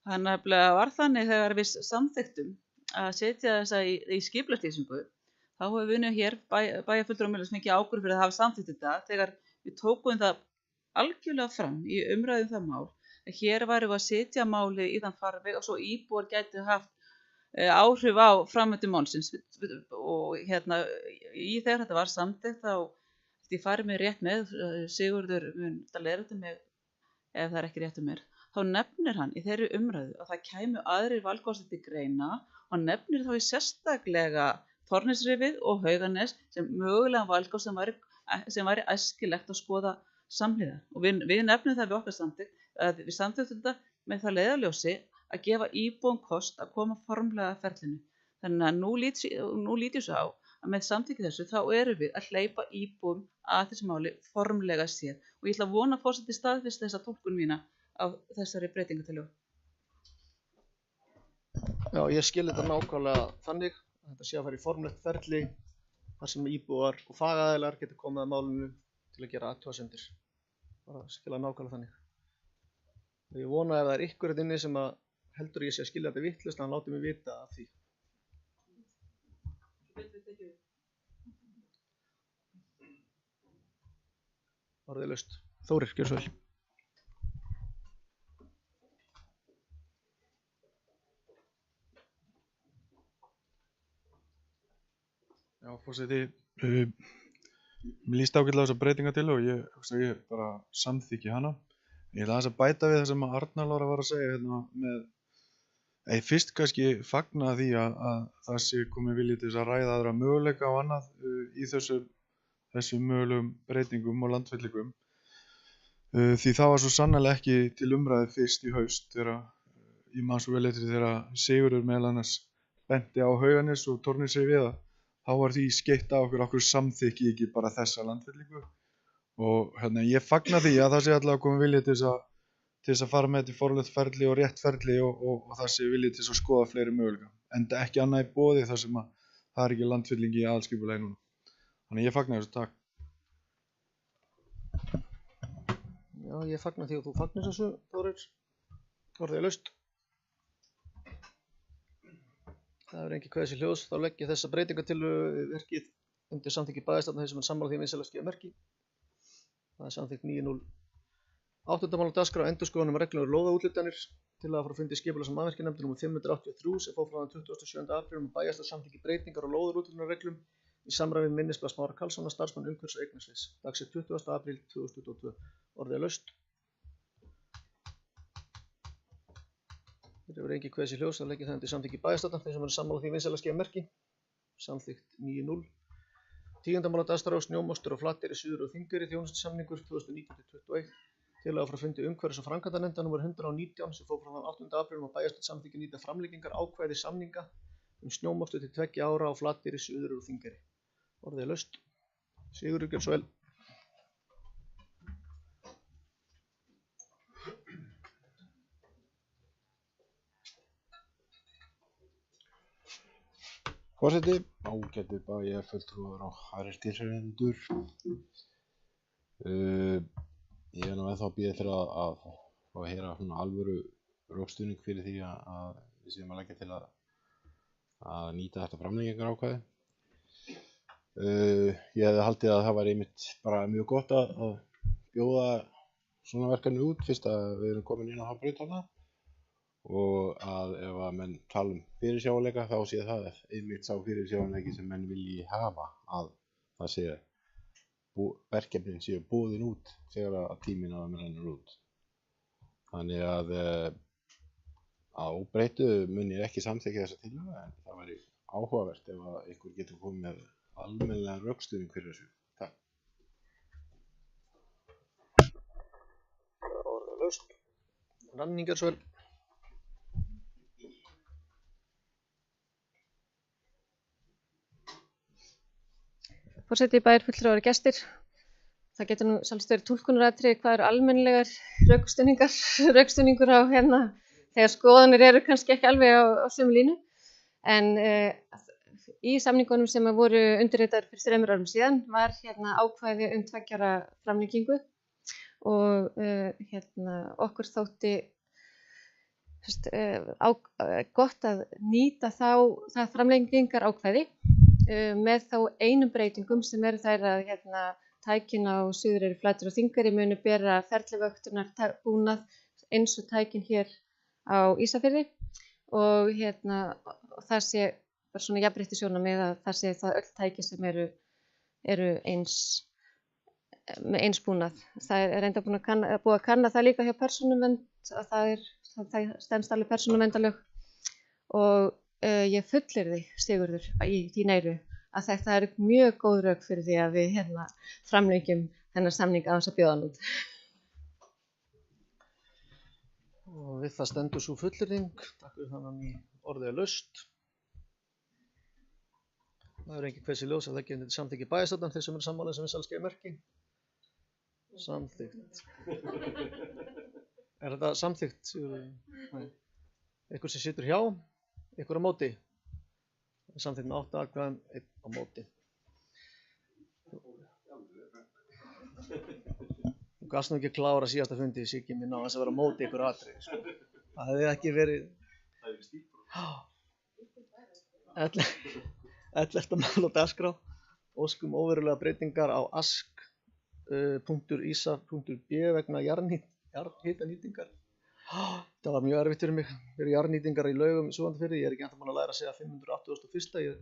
Þannig að var þannig þegar við samþykktum að setja þessa í skipulagslýsingu þá hefur við nú hér bæjarfulltrúar sem ekki ákvörð fyrir að hafa samþykkt þetta þegar við tókum það algjörlega fram í umræðum það mál að hér værum við að setja málið í þann farveg og svo íbúar gætu haft áhrif á framvindu málsins og í þegar þetta var samþykkt þá ég farið mér rétt með Sigurður mun þetta leiða þetta mig ef það ekki rétt mér þá nefnir hann í þeirri umræðu að það kæmu aðrir valkostir til greina og nefnir þá í sérstaklega Torfnesrifið og Hauganes sem mögulega valkost sem væri æskilegt að skoða samhliða og við nefnum það við okkar samþykkt að við samþyktum þetta með það leiðarljósi að gefa íbúum kost að koma formlega að ferlinu. Þannig að nú lít ég svo á að með samþykki þessu þá erum við að hleypa íbúum að þessu máli formlega séð og ég ætla að vona að forseti staðfesti þessa túlkun mína á þessari breytingartillögu. Já, ég skil þetta nákvæmlega þannig að þetta sé að fara í formlegt ferli þar sem íbúar og fagaðilar getur komið að málinu til að gera athugasemdir. Bara skil það nákvæmlega þannig. Og ég vona ef það er ykkur hérna inni sem að heldur ég sé að skilja þetta vitlaust, hann láti mig vita af því. Orðið laust. Þórir, gjörðu svo vel. Já, forseti, mér líst ágætlega á þessa breytingartillögu og ég bara samþykki hana. Ég ætla aðeins að bæta við það sem Arna Lára var að segja hérna með fyrst kannski fagna því að það sé komið vilji til þess að ræða aðra möguleika og annað í þessum mögulegum breytingum og landfyllingum. Því það var svo sannarlega ekki til umræðu fyrst í haust þegar ég man svo vel eftir þegar Sigurður meðal annars benti á Hauganes og Torfnesi við að þá var því skeytt á okkur samþykki ekki bara þessa landfyllingu og ég fagna því að það sé allavega komið vilji til þess að fara með þetta í formlegt ferli og rétt ferli og það sé vilji til þess að skoða fleiri möguleika. Enda ekki annað í boði þar sem að það er ekki landfylling í aðalskipulagi núna. Þannig ég fagna þessu, takk. Já, ég fagna því og þú fagnar þessu, Þórir. Orðið laust. Það er engin kveðis í hljós, þá legg ég þessa breytingartillögu verkið undir samþykki bæjarstjórnar þeir sem er sammála því vinsælast gefa merki. Það er samþykkt 9.0. 8. mál á dagskrá endurskoðun reglur lóðaúthlutanir. Tillaga frá fundi skipulags- og mannvirkjanefndar númer 583 sem fór frá þann 27. apríl um bæjarstjórn samþykki breytingar á lóðaúthlutunarreglum í samræmi við minnisblað Smára Karlssonar starfsmann umhverfis- og eignasviðs, dagsett 20. apríl 2022. Orðið laust. Þeir eru engin kveðis í hljós, þá legg ég það undir samþykki bæjarstjórnar þeir sem eru sammála því vinsælast gefa merki. Samþykkt 9.0. 10. mál á dagskrá snjómokstur og Flateyri Suður og Þingeyri þjónustusamningur 2019-21. Tillaga frá fundi umhverfis- og framkvæmdanefndar númer 119 sem fór frá þann 8. apríl og bæjarstjórn samþykki nýta framlengingar ákvæði samninga snjómokstur til 2 ára á Flateyri Suður og Þingeyri. Orðið laust. Sigurður, gjörðu svo vel. Forseti, ágætu bæjarfulltrúar og aðrir tilheyrendur. Ég er nú ennþá að bíða eftir að fá að heyra svona alvöru rökstuðning fyrir því að við séum að leggja til að nýta þetta framlengingarákvæði. Ég hefði haldið að það væri einmitt bara mjög gott að bjóða svona verkefni út fyrst að við erum komin inn á það braut þarna. Og að ef að menn tala fyrirsjáanleika þá sé það einmitt sá fyrirsjáanleiki sem menn vilji hafa að það sé verkefnin séu boðin út þegar að tíminn að menn rennur út. Þannig að óbreyttu mun ég ekki samþykkja þessa tillögu en það væri áhugavert ef að einhver getur komið með almennilegan rökstuðning fyrir þessu. Takk. Orðið laust. Ranningar svo vel. Forseti, bæjarfulltrúar og gestir. Það getur nú sjálfsagt verið túlkunaratriði hvað eru almennilegar rökstuðningur á þegar skoðanir eru kannski ekki alveg á sömu línu. En í samningunum sem voru undirritaðir fyrir 3 árum síðan var ákvæði 2 ára framlengingu og okkur þótti gott að nýta það framlengingar ákvæði með þá einum breytingum sem eru þær að tækin á Suðureyri, Flateyri og Þingeyri munu bera ferlivöktunar búnað eins og tækin hér á Ísafirði og það sé bara svona jafnréttissjónarmið að það sé það öll tæki sem eru með eins búnað. Það er reynda búið að kanna það líka hjá persónuvernd að það stenst alveg persónuverndarlög og ég fullyrði, Sigurður, í þín eyru að þetta er mjög góð rök fyrir því að við framlengjum þennan samning á þess að bjóða hann út. Og við það stendur svo fullyrðing. Takk fyrir þannig orðið laust. Það er engin hvers í ljós að það gefur samþykki bæjarstjórnar þeir sem eru sammála sem vinsælskeiði merki. Samþykkt. Er þetta samþykkt? Nei. Einhver sem situr hjá, einhver á móti. Samþykkt með 8 atkvæðum, 1 á móti. Þú gafst nú ekki klára síðasta fundi, Siggi minn á þess að vera á móti ykkur atriði. Sko. Það hefði ekki verið... 11. mál á dagskrá. Óskum óverulega breytingar á ask.isa.b vegna jarðhitanýtingar. Það var mjög erfitt fyrir mig. Fyrir jarðnýtingar í Laugum í Súgandafirði. Ég er ekki ennþá búinn að læra að segja 581.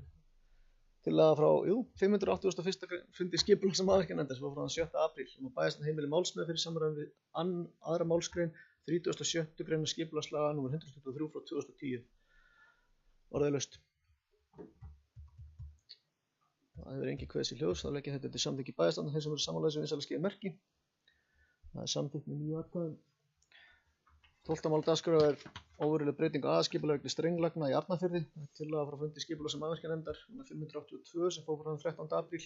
Tillaga frá 581. fundi skipulags- og mannvirkjanefndar sem var frá þann 7. apríl um að bæjarstjórn heimili málsmeðferð í samræmi við 2. málsgrein 37. grein skipulagslaga nr. 123 frá 2010. Orðið laust. Það hefur engin kveðs í ljós, þá legg ég þetta til samþykki bæjarstjórnar þeir sem eru sammála sem vinsælskeiði merki. Það er samþykkt með 9 atkvæðum. 12. mál dagskrá er óveruleg breyting á aðskipulagi strenglagna í Arnarfirði. Það er tillaga frá fundi skipulags- og mannvirkjanefndar nr. 582 sem fór frá þann 13. apríl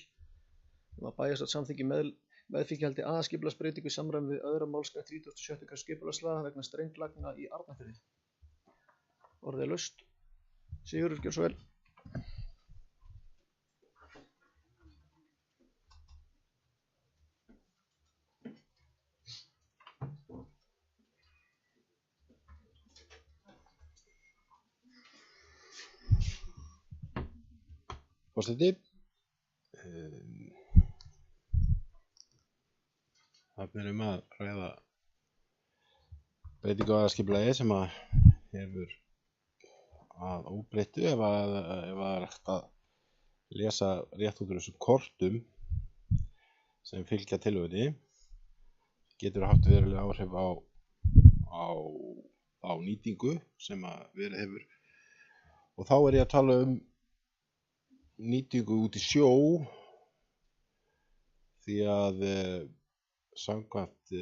um að bæjarstjórn samþykki meðfylgjaldi aðskipulagsbreytingu í samræmi við 2. málsgrein 37. grein skipulagslaga vegna strenglagna í Arnarfirði. Orðið laust. Sigurður, gjörðu svo vel. Forseti. Þarna er að ræða breytingu á aðskipulagi sem að hefur að óbreyttu ef það er hægt að lesa rétt út úr þessum kortum sem fylgja tillögunni getur haft verulega áhrif á nýtingu sem að verið hefur og þá er ég að tala um nýtingu út í sjó því að samkvæmt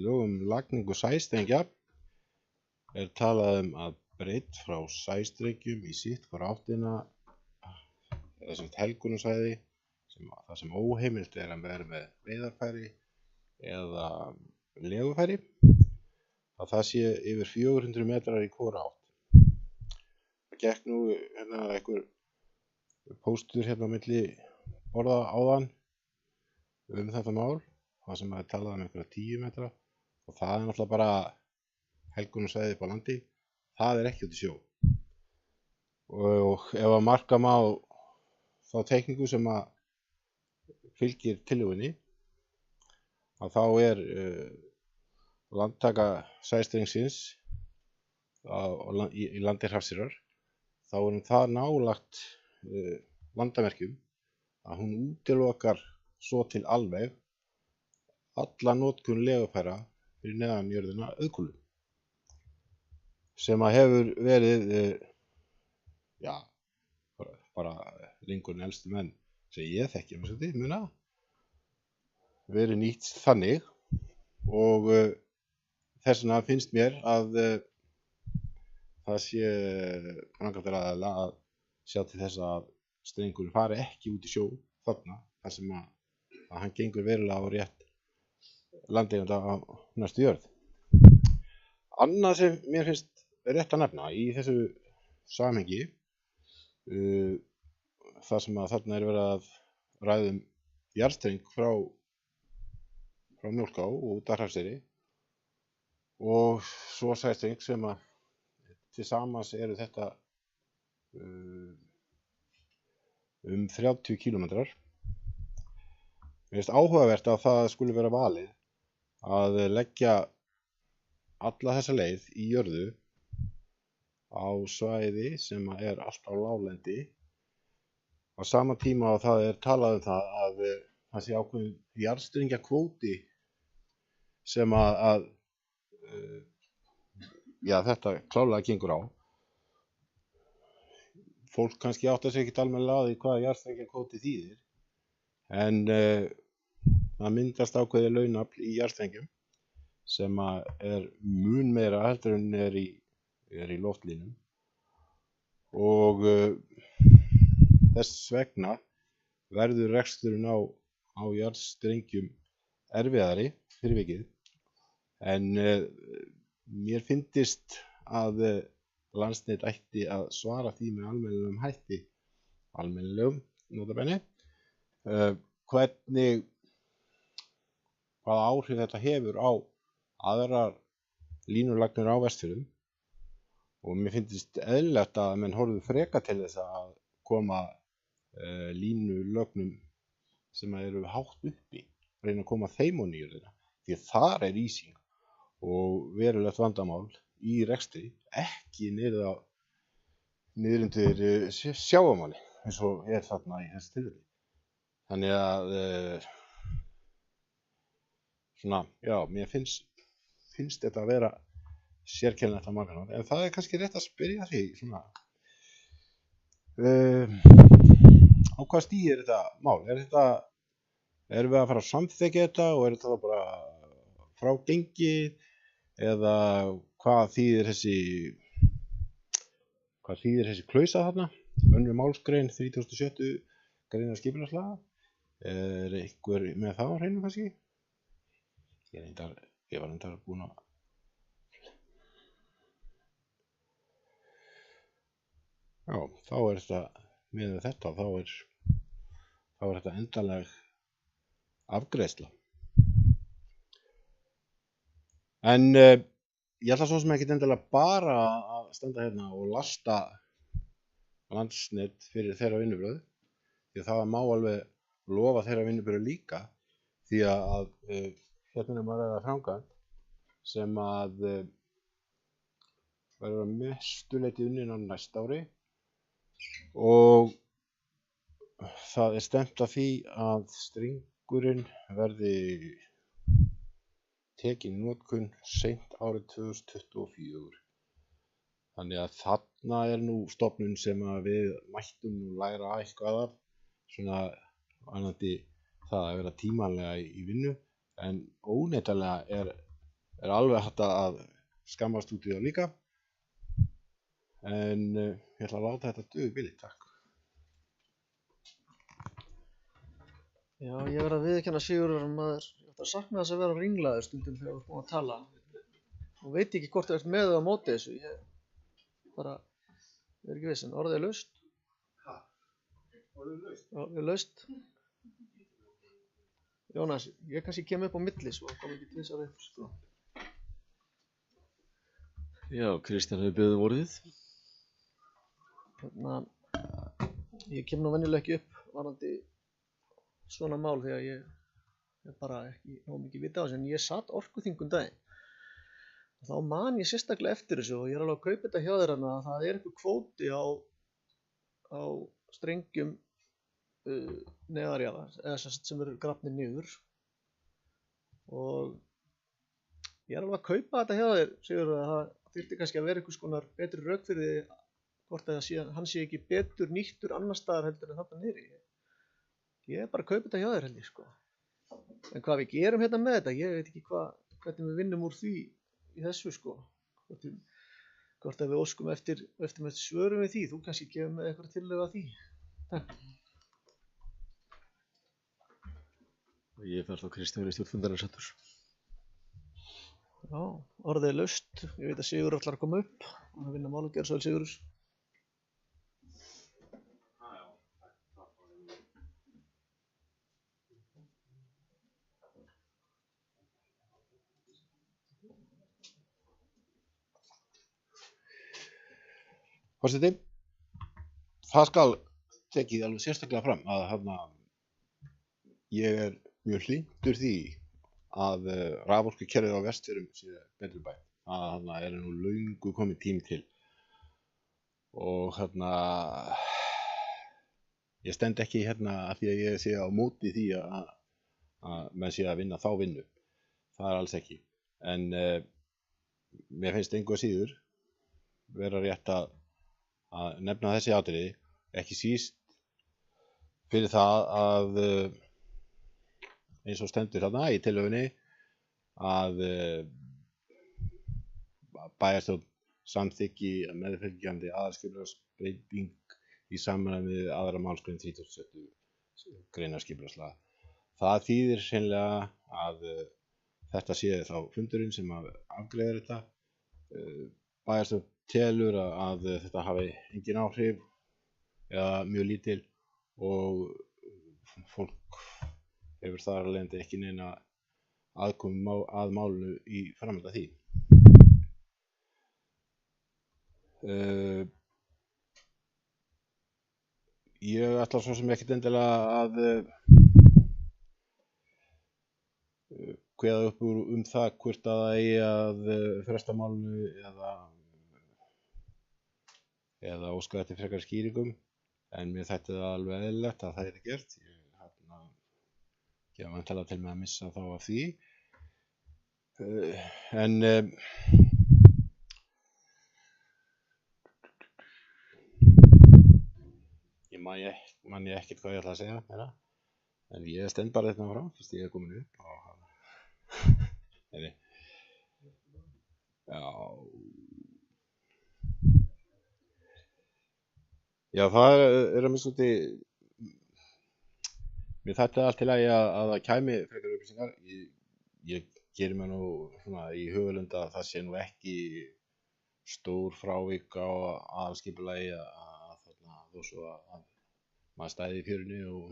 lögum lagningu sæstrengja er talað um að breidd frá sæstrengjum í sitt hvora áttina eða sem helgunarsvæði það sem óheimilt er að vera með veiðarfæri eða legufæri að það sé yfir 400 metrar í hvora átt. Það gekk nú einhver póstur á milli borða áðan þetta mál það sem er talað um einhverja 10 metra og það er náttúrulega bara helgunarsvæði upp á landi, það er ekki út í sjó. Og ef að marka má þá teikningu sem að fylgir tillögunni, að þá er landtaka sæstrengsins í landi Hrafnseyrar, þá er það nálagt landamerkjum að hún útilokar svo til alveg alla notkun legufæra fyrir neðan jörðina Auðkúlu. Sem að hefur verið bara lengur en elstu menn sem ég þekki verið nýtt þannig og þess vegna finnst mér að það sé framkvæmdaraðila að sjá til þess að strengurinn fari ekki út í sjó þarna þar sem að hann gengur verulega á rétt landeiganda á næstu jörð. Annað sem mér finnst rétt að nefna í þessu samhengi þar sem að þarna er verið að ræða um jarðstreng frá Mjólká og út af Hrafnseyri og svo sæstreng sem að til samans eru þetta 30 kilometrar. Mér finnst áhugavert að það skuli vera valið að leggja alla þessa leið í jörðu á svæði sem er allt á láglendi á sama tíma og það er talað um það að það sé ákveðin jarðstrengjakvóti sem að þetta klárlega gengur á. Fólk kannski áttar sig ekkert almennilega á því hvað jarðstrengjakvóti þýðir en það myndast ákveðið launafl í jarðstrengjum sem er mun meira heldur en er í loftlínum og þess vegna verður reksturinn á jarðstrengjum erfiðari fyrir vikið, en mér fyndist að Landsnet ætti að svara því með almennilegum hætti, almennilegum notabenni, hvaða áhrif þetta hefur á aðrar línulagnir á Vestfjörðum, og mér fyndist eðlilegt að menn horfðu frekar til þess að koma línulögnum sem eru hátt uppi, reyna að koma þeim á nýjörðina, því að þar er ísing og verulegt vandamál í rekstri, ekki niður undir sjávarmáli eins og er þarna í þessu tilfelli. Þannig að svona, já, mér finnst þetta að vera sérkennilegt á margan hátt, en það er kannski rétt að spyrja því svona á hvað stigi er þetta mál? Erum við að fara að samþykkja þetta og er þetta þá bara frágengið, eða hvað þýðir þessi klausa þarna, önnur málsgrein 37. greinar skipulagslaga, er einhver með það á hreinu kannski? Ég var reyndar búinn að já, þá er þetta með þetta, þá er þetta endanleg afgreiðsla. En ég ætla svo sem ekki endilega bara að standa hérna og lasta Landsnet fyrir þeirra vinnubrögð, því að það má alveg lofa þeirra vinnubrögð líka, því að hérna er maður að framkvæmd sem að verður að mestu leyti unnin á næsta ári, og það er stefnt að því að strengurinn verði tekin í notkun seint árið 2024. Þannig að þarna er nú stofnun sem að við mættum nú læra eitthvað af, svona varðandi það að vera tímanlega í vinnu, en óneitanlega er alveg hægt að skammast út í það líka, en ég ætla að láta þetta duga í bili, takk. Já, ég verð að viðurkenna, Sigurður, maður ég ætti að sakna þess að vera ringlaður stundum þegar þú ert búinn að tala og veit ekki hvort þú ert með eða á móti þessu. Ég bara er ekki viss, en orðið er laust. Orðið er laust. Jónas, ég kannski kem upp á milli svo kom ekki til þess að upp, sko. Já, Kristján hefur beðið um orðið. Ég kem nú venjulega ekki upp varðandi svona mál þegar ég bara ekki nóg mikið vita á þessu, en ég satt orkuþing daginn og þá man ég sérstaklega eftir þessu og ég er alveg að kaupa þetta hjá þér að það er einhver kvóti á strengjum neðarjaðar, eða sem eru grafnir niður, og ég er alveg að kaupa þetta hjá þér, Sigurður, að það þyrfti kannski að vera einhvers konar betri rök fyrir því hvort að hann sé ekki betur nýttur annar staðar heldur en þarna niðri. Ég er bara að kaupa þetta hjá þér, held ég, sko. En hvað við gerum hérna með þetta, ég veit ekki hvernig við vinnum úr því í þessu, sko. Hvort að við óskum eftir svörum við því, þú kannski gefur með eitthvað tillögu að því. Takk. Og ég fer þá Kristján í stjórnfundarins aftur. Já, orðið er laust. Ég veit að Sigurður ætlar að koma upp og að vinna mál og gera svo vel, Sigurður. Forseti, það skal tekið alveg sérstaklega fram að ég er mjög hlynntur því að raforkukerfið á Vestfjörðum sé betrumbætt, að er nú löngu komið tími til, og ég stend ekki hérna af því að ég sé á móti því að menn sé að vinna þá vinnu, það er alls ekki, en mér finnst engu að síður vera rétt að nefna þessi atriði, ekki síst fyrir það að eins og stendur þarna í tillögunni að bæjarstjórn samþykki meðfylgjandi aðalskipulags breyting í samræmi við 2. málsgrein 37. greinar skipulagslaga. Það þýðir hreinlega að þetta sé þá fundurinn sem afgreiðir þetta. Bæjarstjórn telur að þetta hafi engin áhrif eða mjög lítil og fólk hefur þar af leiðandi ekki neina aðkomu að málinu í framhaldi af því. Ég ætla svo sem ekkert endilega að kveða upp úr það hvort að það eigi að fresta málinu eða óska eftir frekari skýringum, en mér þætti það alveg eðlilegt að það yrði gert. Ég væntanlega til með að missa þá af því, en ég man ekkert hvað ég ætla að segja meira, en ég stend bara þetta fram fyrst ég komin upp og já, það að miskuti. Mér þætti allt til lagi að það kæmi frekari upplýsingar. Ég geri mér nú svona í hugarlund að það sé nú ekki stór frávik á aðalskipulagi að þó svo að maður stæði í fjörunni og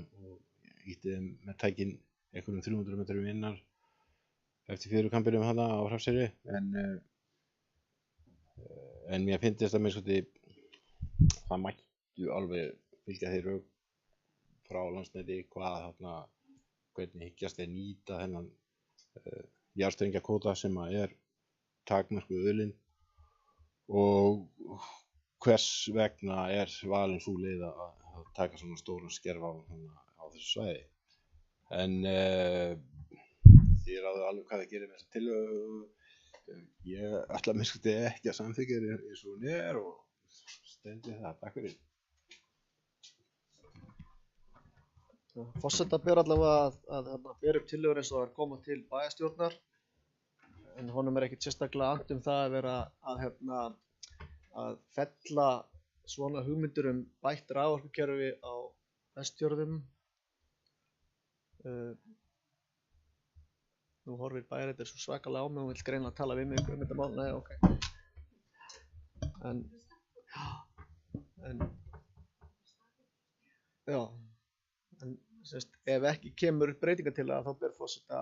ýtti þeim með tækin einhverjum 300 metrum innar eftir fjörukampinum þarna á Hrafnseyri, en mér fyndist að það mættu alveg fylgja þeir rök frá Landsneti hvernig hyggjast þeir nýta þennan jarðstrengjakvóta sem er takmörkuð auðlind og hvers vegna er valin sú leið að taka svona stóran skerf á þessu svæði. En þið ráðið alveg hvað það gerir með þessa tillögu. Ég ætla miskuti ekki að samþykkja eins og hún er og stendi það. Takk fyrir. Forseta ber allavega að bera upp tillögur eins og það koma til bæjarstjórnar, en honum ekkert sérstaklega annt það að vera að fella svona hugmyndur bætt raforkukerfi á Vestfjörðum. Nú horfir bæjarreitur svo svakalega á mig og vill greinilega tala við mig þetta mál. Nei, ok. Já. En ef ekki kemur breytingatillaga þá ber forseta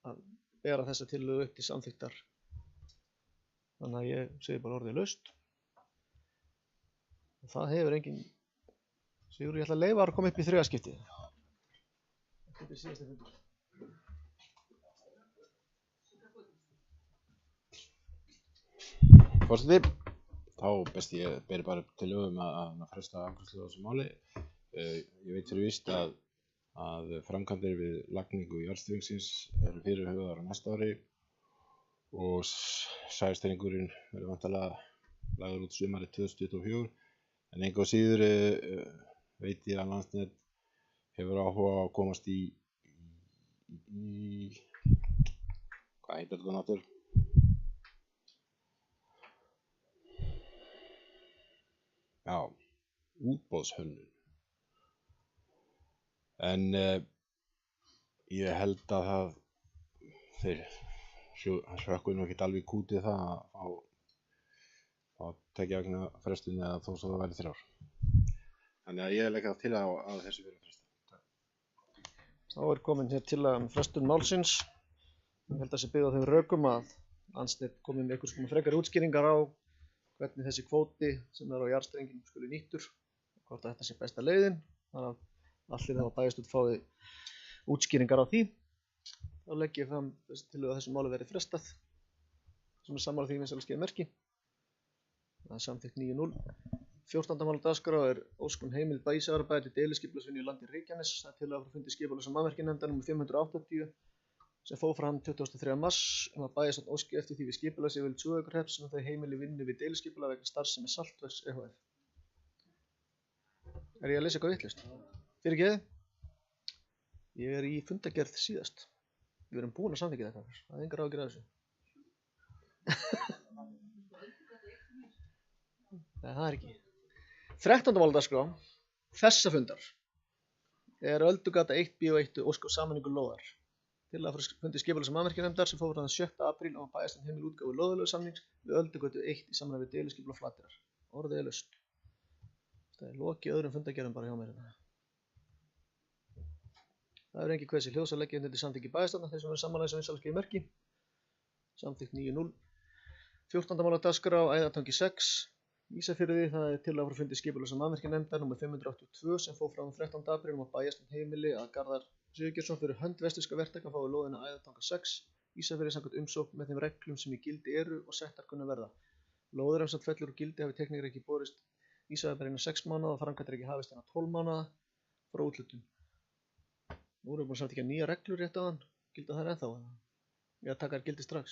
að bera þessa tillögu upp til samþykktar. Þannig að ég segi bara orðið laust. Og það hefur engin. Sigurður, ég ætla að leyfa að koma upp í 3. skiptið. Þetta er síðasti fundur. Forseti, þá best ég beri bara upp tillögu að fresta afgreiðslu á þessu máli. Ég veit fyrir víst að framkvæmdir við lagningu jarðstrengsins eru fyrirhugaðar á næsta ári og sæstrengurinn verður væntanlega lagður út sumarið 2024, en engu að síður veit ég að Landsnet hefur áhuga á að komast í hvað heitir þetta náttúr? Já, útboðshönnun. En ég held að þeir hrökkuðu nú ekkert alveg í kútið það að tekja vegna frestun eða þó svo það væri 3 ár. Þannig að ég legg það til að þessu verið frestað. Þá er komin hér tillaga frestun málsins. Ég held að þessi byggð á þeim rökum að Landsnet komi með einhvers konar frekari útskýringar á hvernig þessi kvóti sem er á jarðstrenginn skuli nýttur, hvort að þetta sé besta leiðin. Þannig að allir hafa bæjarstjórn fáið útskýringar á því. Þá legg ég fram tillögu að þessu máli verið frestað, sem er sammála því vinsælaskeið merki. Það er samþykkt 9-0. 14. mál á dagskrá er óskun heimild bæjarstjórnar til deiliskipulagsvinnu í landi Reykjanes. Það er tillaga frá fundi skipulags- og mannvirkjanefndar nr. 580 sem fór fram 23. mars að bæjarstjórn óski eftir því við skipulagsyfirvöld Súðavíkurhrepps sem þau heimili vinnu við deiliskipulag vegna starfsemi Saltverks ehf. Er ég að lesa eitthvað vitlaust? Fyrirgeðu? Ég er í fundagerð síðast. Við erum búin að samþykkja þetta. Það er engar áhyggjur af þessu. Nei, það er ekki. 13. mál á dagskrá þessa fundar er Öldugata 1B og 1 ósk á sameiningu lóðar. Tillaga frá fundi skipulags- og mannvirkjanefndar sem fór fram 7. apríl og bæjarstjórn heimil útgáfu lóðarleigusamnings við Öldugötu 1 í samræmi við deiliskipulag Flateyrar. Orðið er laust. Það er lokið öðrum fundagerðum bara hjá mér. Það er engin kveðs í hljóðs að leggja undir samþykki bæjarstjórnar þeir sem verður sammála þessu vinsalskeiði merki. Samþykkt 9.0. 14. mál á dagskrá Æðartangi 6 Ísafirði. Það er tillaga frá fundi skipulags- og mannvirkjanefndar nr. 582 sem fór fram 13. apríl og bæjarstjórn heimili að Garðar Sigurgeirsson fyrir hönd vestfirska verktaka fái lóðina Æðartanga 6 Ísafirði samkvæmt umsókn með þeim reglum sem í gildi eru og settar kunna verða. Lóður sem fellur úr gildi hafi tekníkar ekki borist Ísafirði innan 6 mánaða og framkvæmdir ekki hafist innan 12 mánaða frá úthlutun. Nú erum við búin að samþykkja nýja reglur rétt áðan. Gilda þær ennþá? Eða taka þær gildi strax?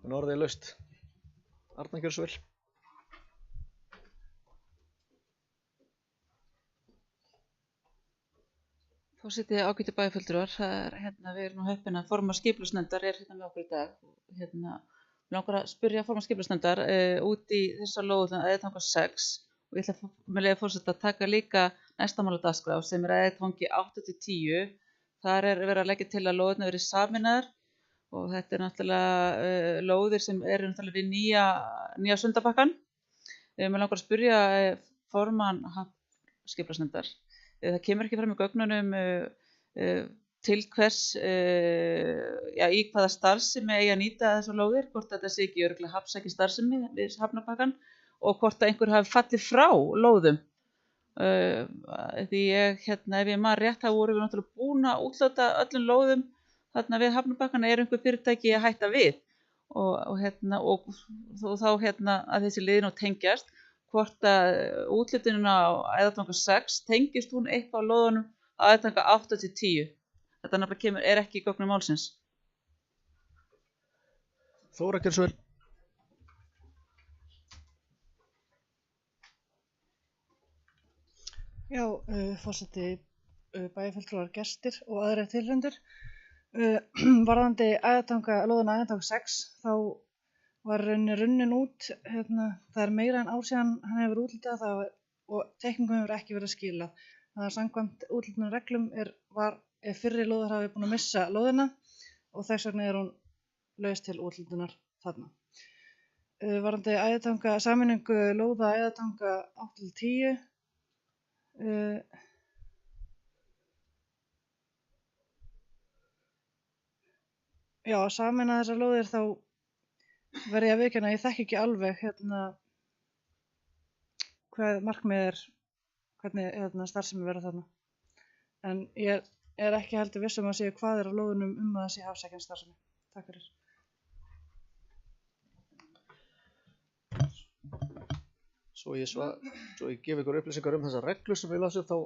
En orðið er laust. Arnar, gjörðu svo vel. Forseti, ágætu bæjarfulltrúar, það er við erum nú heppin að formaður skipulagsnefndar er með okkur í dag. Mig langar að spyrja formaður skipulagsnefndar út í þessa lóð Æðartanga 6 og ég ætla með leyfi forseta að taka líka næsta mál á dagskrá sem er Æðartangi 8-10. Þar er verið að leggja til að lóðirnar verið sameinaðar og þetta er náttúrulega lóðir sem eru náttúrulega við nýja Sundabakkann. Mig langar að spyrja formann skipulagsnefndar. Það kemur ekki fram í gögnunum til hvers, í hvaða starfsemi eigi að nýta þessar lóðir, hvort þetta sé ekki örugglega hafnsækin starfsemi við Hafnarbakkann og hvort að einhver hafi fallið frá lóðum. Því ef ég man rétt, þá vorum við náttúrulega búin að útláta öllum lóðum þarna við Hafnarbakkann einhver fyrirtæki að hætta við og þá að þessi liðin og tengjast. Hvort að útlutunin á Æðartanga 6 tengist hún eitthvað á lóðunum á Æðartanga 8-10. Þetta nefnilega er ekki í gögnum málsins. Þóra, gjörðu svo vel. Já, forseti, bæjarfulltrúar, gestir og aðrir tilhlendur. Varðandi lóðina Æðartanga 6 þá var runnin út, það er meira en ár síðan hann hefur útlitað og teikningum hefur ekki verið skilað. Það er samkvæmt útlitunum reglum ef fyrri lóðar hafi búin að missa lóðina og þess vegna er hún laus til útlitunar þarna. Varðandi Æðartanga sameiningu lóða Æðartanga 8-10. Já, að sameina þessar lóðir þá verði ég að viðurkenna að ég þekki ekki alveg hvað markmið er, hvernig starfsemi verður þarna. En ég er ekki heldur viss að segja hvað er á lóðunum að það sé hafnsækin starfsemi. Takk fyrir. Svo ég gef ykkur upplýsingar þessar reglur sem við lasum, þá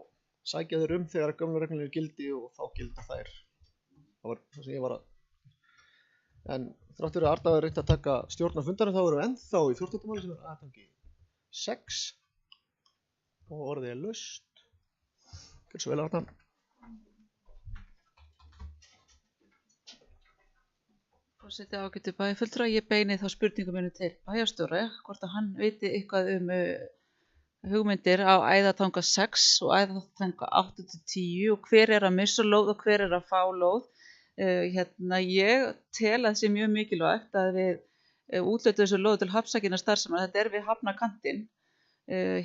sækja þeir þegar gömlu reglur eru gildi og þá gilda þær. Það var það sem ég var að. En þrátt fyrir að Arnar var reynt að taka stjórn á fundarinn þá erum við ennþá í 14. máli sem er Æðartangi 6 og orðið er laust. Gjörðu svo vel, Arnar. Forseti, ágætu bæjarfulltrúar, ég beini þá spurningum minni til bæjarstjóra hvort að hann viti eitthvað hugmyndir á Æðartanga 6 og Æðartanga 8-10 og hver er að missa lóð og hver er að fá lóð. Ég tel að það sé mjög mikilvægt að við útlutum þessu lóðu til hafnsækinnar starfsemi. Þetta er við Hafnarkantinn. Ég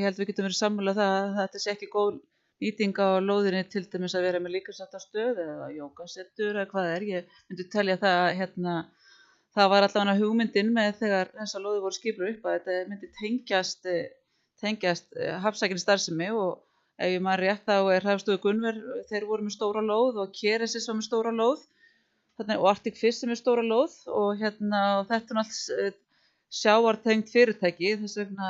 held við getum verið sammála það að þetta sé ekki góð nýting á lóðinni til dæmis að vera með líkamsræktarstöð eða jógasetur eða hvað er. Ég myndi telja það það var allavega hugmyndin með þegar þessar lóðir voru skipulagðar upp að þetta myndi tengjast hafnsækinnar starfsemi og ef ég man rétt þá er Hafstöð Gunnver, þeir voru með stóra lóð og Keresis var með stóra lóð og Arctic Fish sem er stóra lóð og þetta er allt sjávartengt fyrirtæki. Þess vegna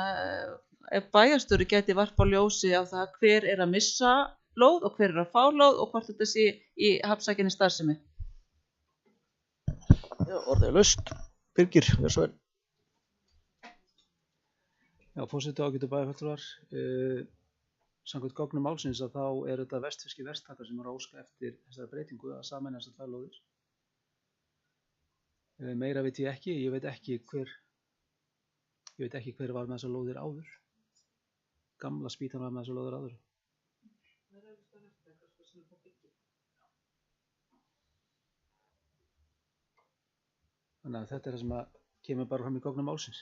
ef bæjarstjóri gæti varpa ljósi á það hver er að missa lóð og hver er að fá lóð og hvort þetta sé í hafnsækinni starfsemi. Já, orðið er laust. Birgir, gjörðu svo vel. Já, forseti, ágætu bæjarfulltrúar. Samkvæmt gögnum málsins að þá er þetta vestfirski verktakar sem eru að óska eftir þessari breytingu að sameina þessar tvær lóðir. Meira veit ég ekki, ég veit ekki hver var með þessar lóðir áður. Gamla spítan var með þessar lóðir áður. Þannig að þetta er það sem að kemur bara fram í gögnum málsins.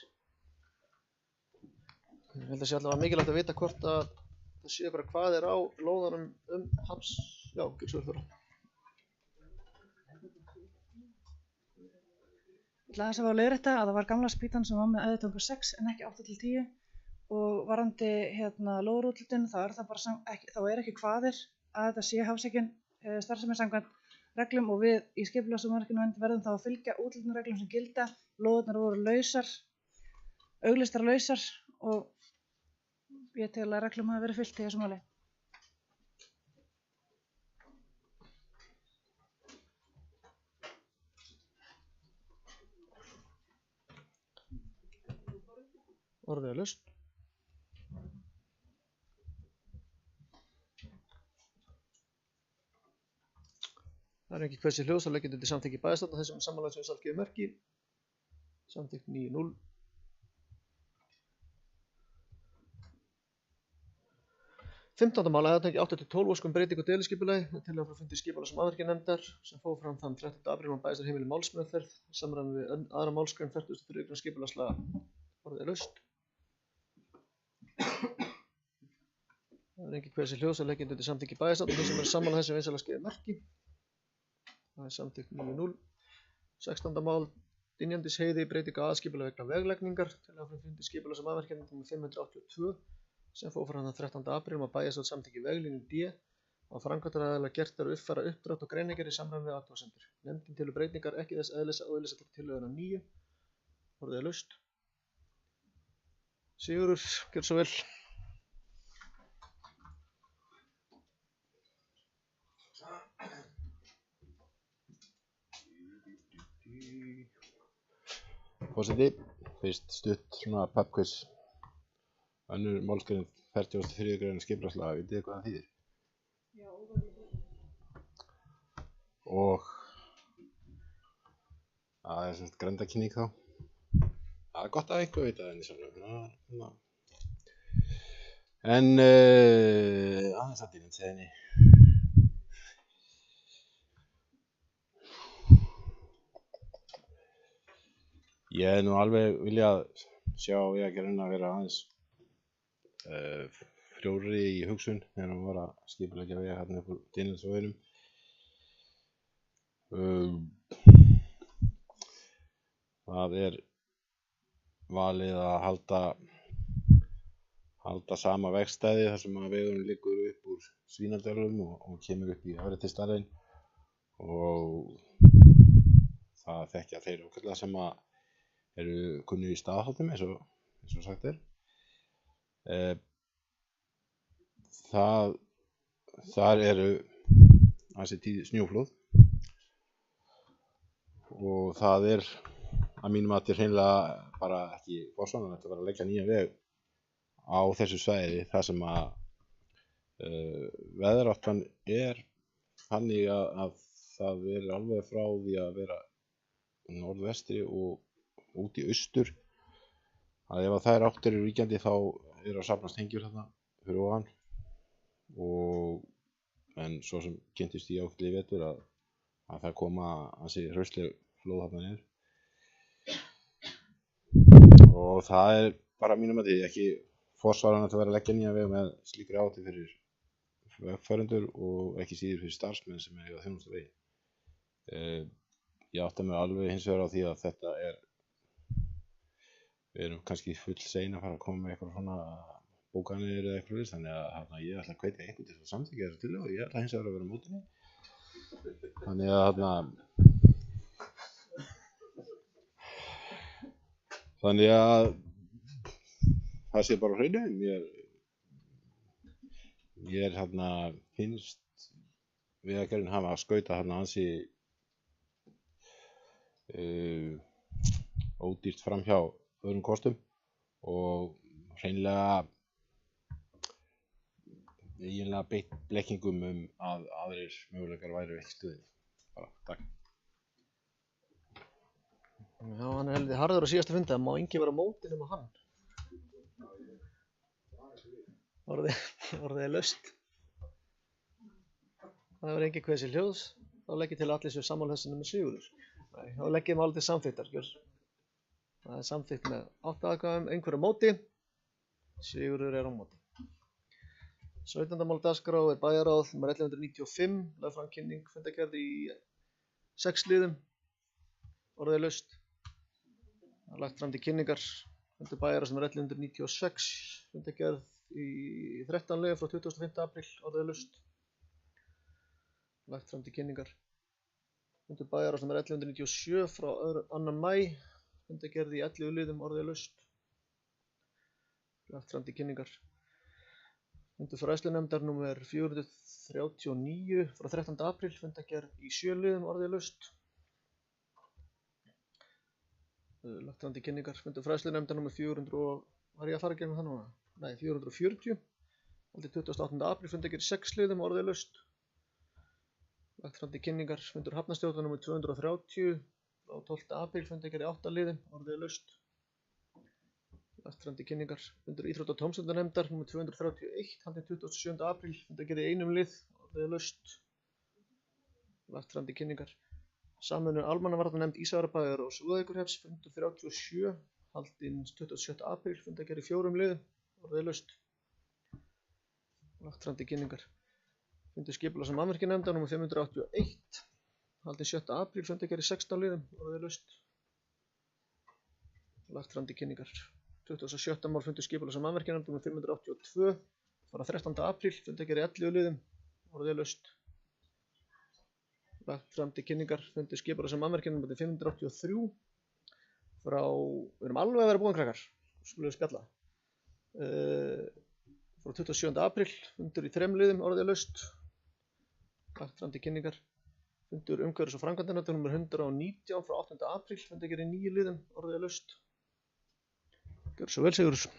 Ég held að sé allavega mikilvægt að vita hvort að það sé bara hvað er á lóðunum Hafs, já, Gilsvörður. Ég ætla aðeins að fá að leiðrétta að það var gamla spítan sem var með æðutangu 6 en ekki 8-10 og varandi lóðarúthlutun þá er það bara þá er ekki kvaðir að þetta sé Hafseikin starfsemi samkvæmt reglum og við í skipulags- og mannvirkjanefnd verðum þá að fylgja úthlutunarreglum sem gilda. Lóðirnar voru lausar, auglýstar lausar og ég tel að reglum hafi verið fylgt í þessu máli. Orðið er laust. Það er ekki hversi hljóðs að leggja til samþykki bæjarstjórnar þessum samanlagt sem við sjálf gefum merki. Samþykkt 9-0. 15. mál aðaltengi 8-12 ósk breytingu á deiliskipulagi með tillögu frá fundi skipulags- og mannvirkjanefndar sem fór fram þann 13. apríl á bæjarstjórnarheimili málsmeðferð í samræmi við 2. málsgrein 43. grein skipulagslaga. Orðið er laust. Það er ekki hversi hljóðs að leggja til samþykki bæjarstjórnar þessum er samanlagt þessum við sjálf gefum merki. Það er samþykkt 9-0. 16. mál Dynjandisheiði breyting á aðskipulagi vegna veglegningar tillögu frá fundi skipulags- og mannvirkjanefndar númer 582 sem fór fram þann 13. apríl á bæjarstjórn samþykki veglínu D og framkvæmdaraðila gert er að uppfæra uppdrátt og greinargerð í samræmi við athugasemdir. Nefndin telur breytingar ekki þess eðlis að auglýsa til tillöguna 9. Orðið er laust. Sigurður, gjörðu svo vel. Forseti, fyrst stutt svona pubquiz. Önnur málsgrein 43. grein skipulagslaga, vitið þið hvað það þýðir? Og það er svona grenndarkynning þá. Það er gott að einhver veit að henni svona. En aðeins að Dynjandisheiðinni. Ég hef nú alveg viljað sjá Vegagerðina að vera aðeins frjóri í hugsun þegar hann var að skipuleggja vega hérna upp úr Dynjandisveginum. Það er valið að halda sama vegstæði þar sem að vegurinn liggur upp úr Svínadölum og kemur upp í Afréttisdalinn og það þekkja þeir ákveðlega sem að eru kunnir í staðháttum eins og sagt er. Þar eru ansi tíð snjóflóð og það er að mínum mati hreinlega bara ekki forsvaranlegt að vera að leggja nýjan veg á þessu svæði þar sem að veðráttan er þannig að það er alveg frá því að vera norðvestri og út í austur að ef að þær áttir eru ríkjandi þá eru að safnast hengjur þarna fyrir ofan en svo sem kynntist ég ákveðlega í vetur að það koma ansi hraustleg flóð þarna niður og það er bara mínum að því ekki forsvaranlegt að vera að leggja nýjan veg með slíkri áhættu fyrir vegfarendur og ekki síður fyrir starfsmenn sem eiga þjónustu vegi. Ég átta mig alveg hins vegar á því að þetta við erum kannski full sein að fara að koma með eitthvað svona bókanir eða eitthvað þannig að ég ætla að hvetja einhvern til að samþykkja þessu tillögu og ég ætla hins vegar að vera á móti henni. Þannig að það sé bara á hreinu. Mér finnst Vegagerðin hafa að skauta ansi ódýrt framhjá öðrum kostum og hreinlega eiginlega beitt blekkingum að aðrir möguleikar væru ekki í stöðunni. Bara, takk. Já, hann er heldur harður á síðasta fundi, það má enginn vera á móti nema hann. Orðið er laust. Það hefur enginn kveðið sér hljóðs, þá legg ég til að allir séu sammála þessu með Sigurður. Nei, þá legg ég málið til samþykktar, gjör. Það er samþykkt með 8 atkvæðum, einhver á móti. Sigurður er á móti. 17. mál dagskrá er bæjarráð nr. 1195, lögð fram kynning fundargerð í 6 liðum. Orðið er laust. Það er lagt fram til kynningar fundur bæjarráðs nr. 1196, fundargerð í 13 liðum frá 25. apríl. Orðið er laust. Lagt fram til kynningar fundur bæjarráðs nr. 1197 frá 2. maí, fundargerð í 11 liðum. Orðið er laust. Lagt fram til kynningar fundur fræðslunefndar nr. 439 frá 13. apríl, fundargerð í 7 liðum. Orðið er laust. Lagt fram til kynningar fundur fræðslunefndar nr. 400 og var ég að fara gegnum það núna? Nei, 440 haldið 28. apríl, fundargerð í 6 liðum. Orðið er laust. Lagt fram til kynningar fundur hafnarstjórnar nr. 230 á 12. apríl, fundargerð í 8 liðum. Orðið er laust. Lagt fram til kynningar fundur íþrótta- og tómstundanefndar nr. 231 haldinn 27. apríl, fundargerð í 1 lið. Orðið er laust. Lagt fram til kynningar samvinnu almannavarnanefnd Ísafjarðarbæjar og Súðavíkurhrepps, fundur 37 haldinn 27. apríl, fundargerð í 4 liðum. Orðið er laust. Lagt fram til kynningar fundur skipulags- og mannvirkjanefndar nr. 581 haldinn 7. apríl, fundargerð í 16 liðum. Orðið er laust. Lagt fram til kynningar 27. mál fundur skipulags- og mannvirkjanefndar nr. 582 frá 13. apríl, fundargerð í 11 liðum. Orðið er laust. Lagt fram til kynningar fundur skipulags- og mannvirkjanefndar nr. 583 frá, við erum alveg að vera búin krakkar, skulum við spjalla, frá 27. apríl, fundur í 3 liðum. Orðið er laust. Lagt fram til kynningar fundur umhverfis- og framkvæmdanefndar nr. 119 frá 8. apríl, fundargerð í 9 liðum. Orðið er laust. Gjörðu svo vel, Sigurður.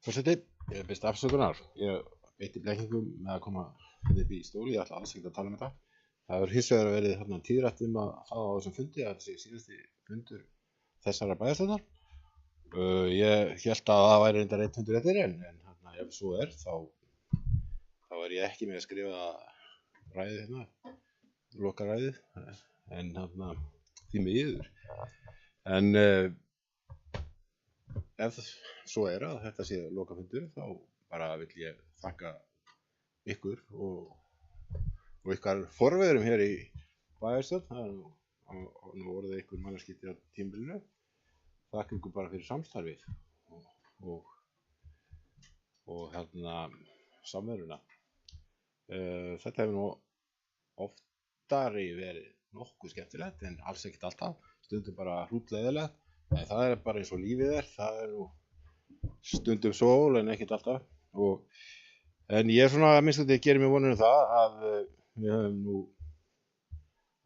Forseti, ég byrst afsökunar. Ég beitti blekkingum með að koma upp í stóli, ég ætla alls ekki að tala um þetta. Það hefur hins vegar verið þarna tíðrætt að það á þessum fundi að þessi síðasti fundur þessara bæjarstjórnar. Ég hélt að það væri reyndar 1 fundur eftir en ef svo er þá er ég ekki með að skrifa ræðið hérna, lokaræðið, en því miður. En ef svo er að þetta sé lokafundur þá bara vill ég þakka ykkur og ykkar forverum hér í bæjarstjórn. Það er nú orðið ykkur mannarskipti á tímabilinu. Þakka ykkur bara fyrir samstarfið og samveruna. Þetta hefur nú oftari verið nokkuð skemmtilegt en alls ekkert alltaf, stundum bara hrútleiðilegt. Nei, það er bara eins og lífið er, það er nú stundum sól en ekkert alltaf. En ég er svona að minnst að gera mér vonir um það að við höfum nú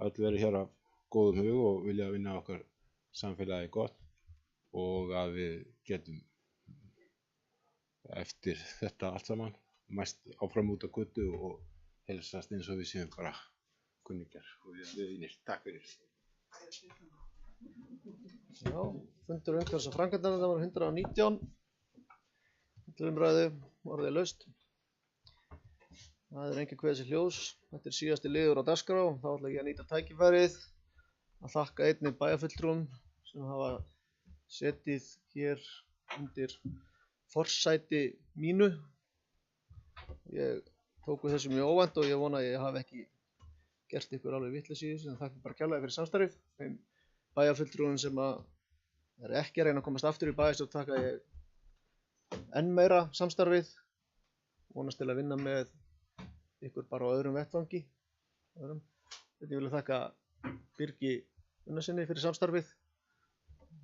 öll verið hér af góðum hug og vilja vinna okkar samfélagi gott og að við getum eftir þetta allt saman mæst áfram út á götu og helsast eins og við séum bara kunningjar og við vinir. Takk fyrir. Já, fundur umhverfis- og framkvæmdanefndar var 119 til umræðu. Orðið er laust. Það er engin kveðið sér hljóðs. Þetta er síðasti liður á dagskrá. Þá ætla ég að nýta tækifærið að þakka einnig bæjarfulltrúum sem hafa setið hér undir forsæti mínu. Ég tóku þessu mjög óvænt og ég vona að ég hafi ekki gert ykkur alveg vitleysi í þessu, en þakka bara kærlega fyrir samstarfið. Þeim bæjarfulltrúum sem er ekki að reyna að komast aftur í bæjarstjórn þakka ég enn meira samstarfið. Vonast til að vinna með ykkur bara á öðrum vettvangi. Þetta vil ég þakka Birgi Unnarsinni fyrir samstarfið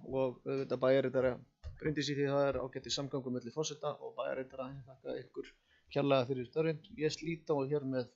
og auðvitað bæjarritara Bryndísi því það er ágætis samgangur milli forseta og bæjarritara. Ég þakka ykkur kærlega fyrir störfin. Ég slít á hér með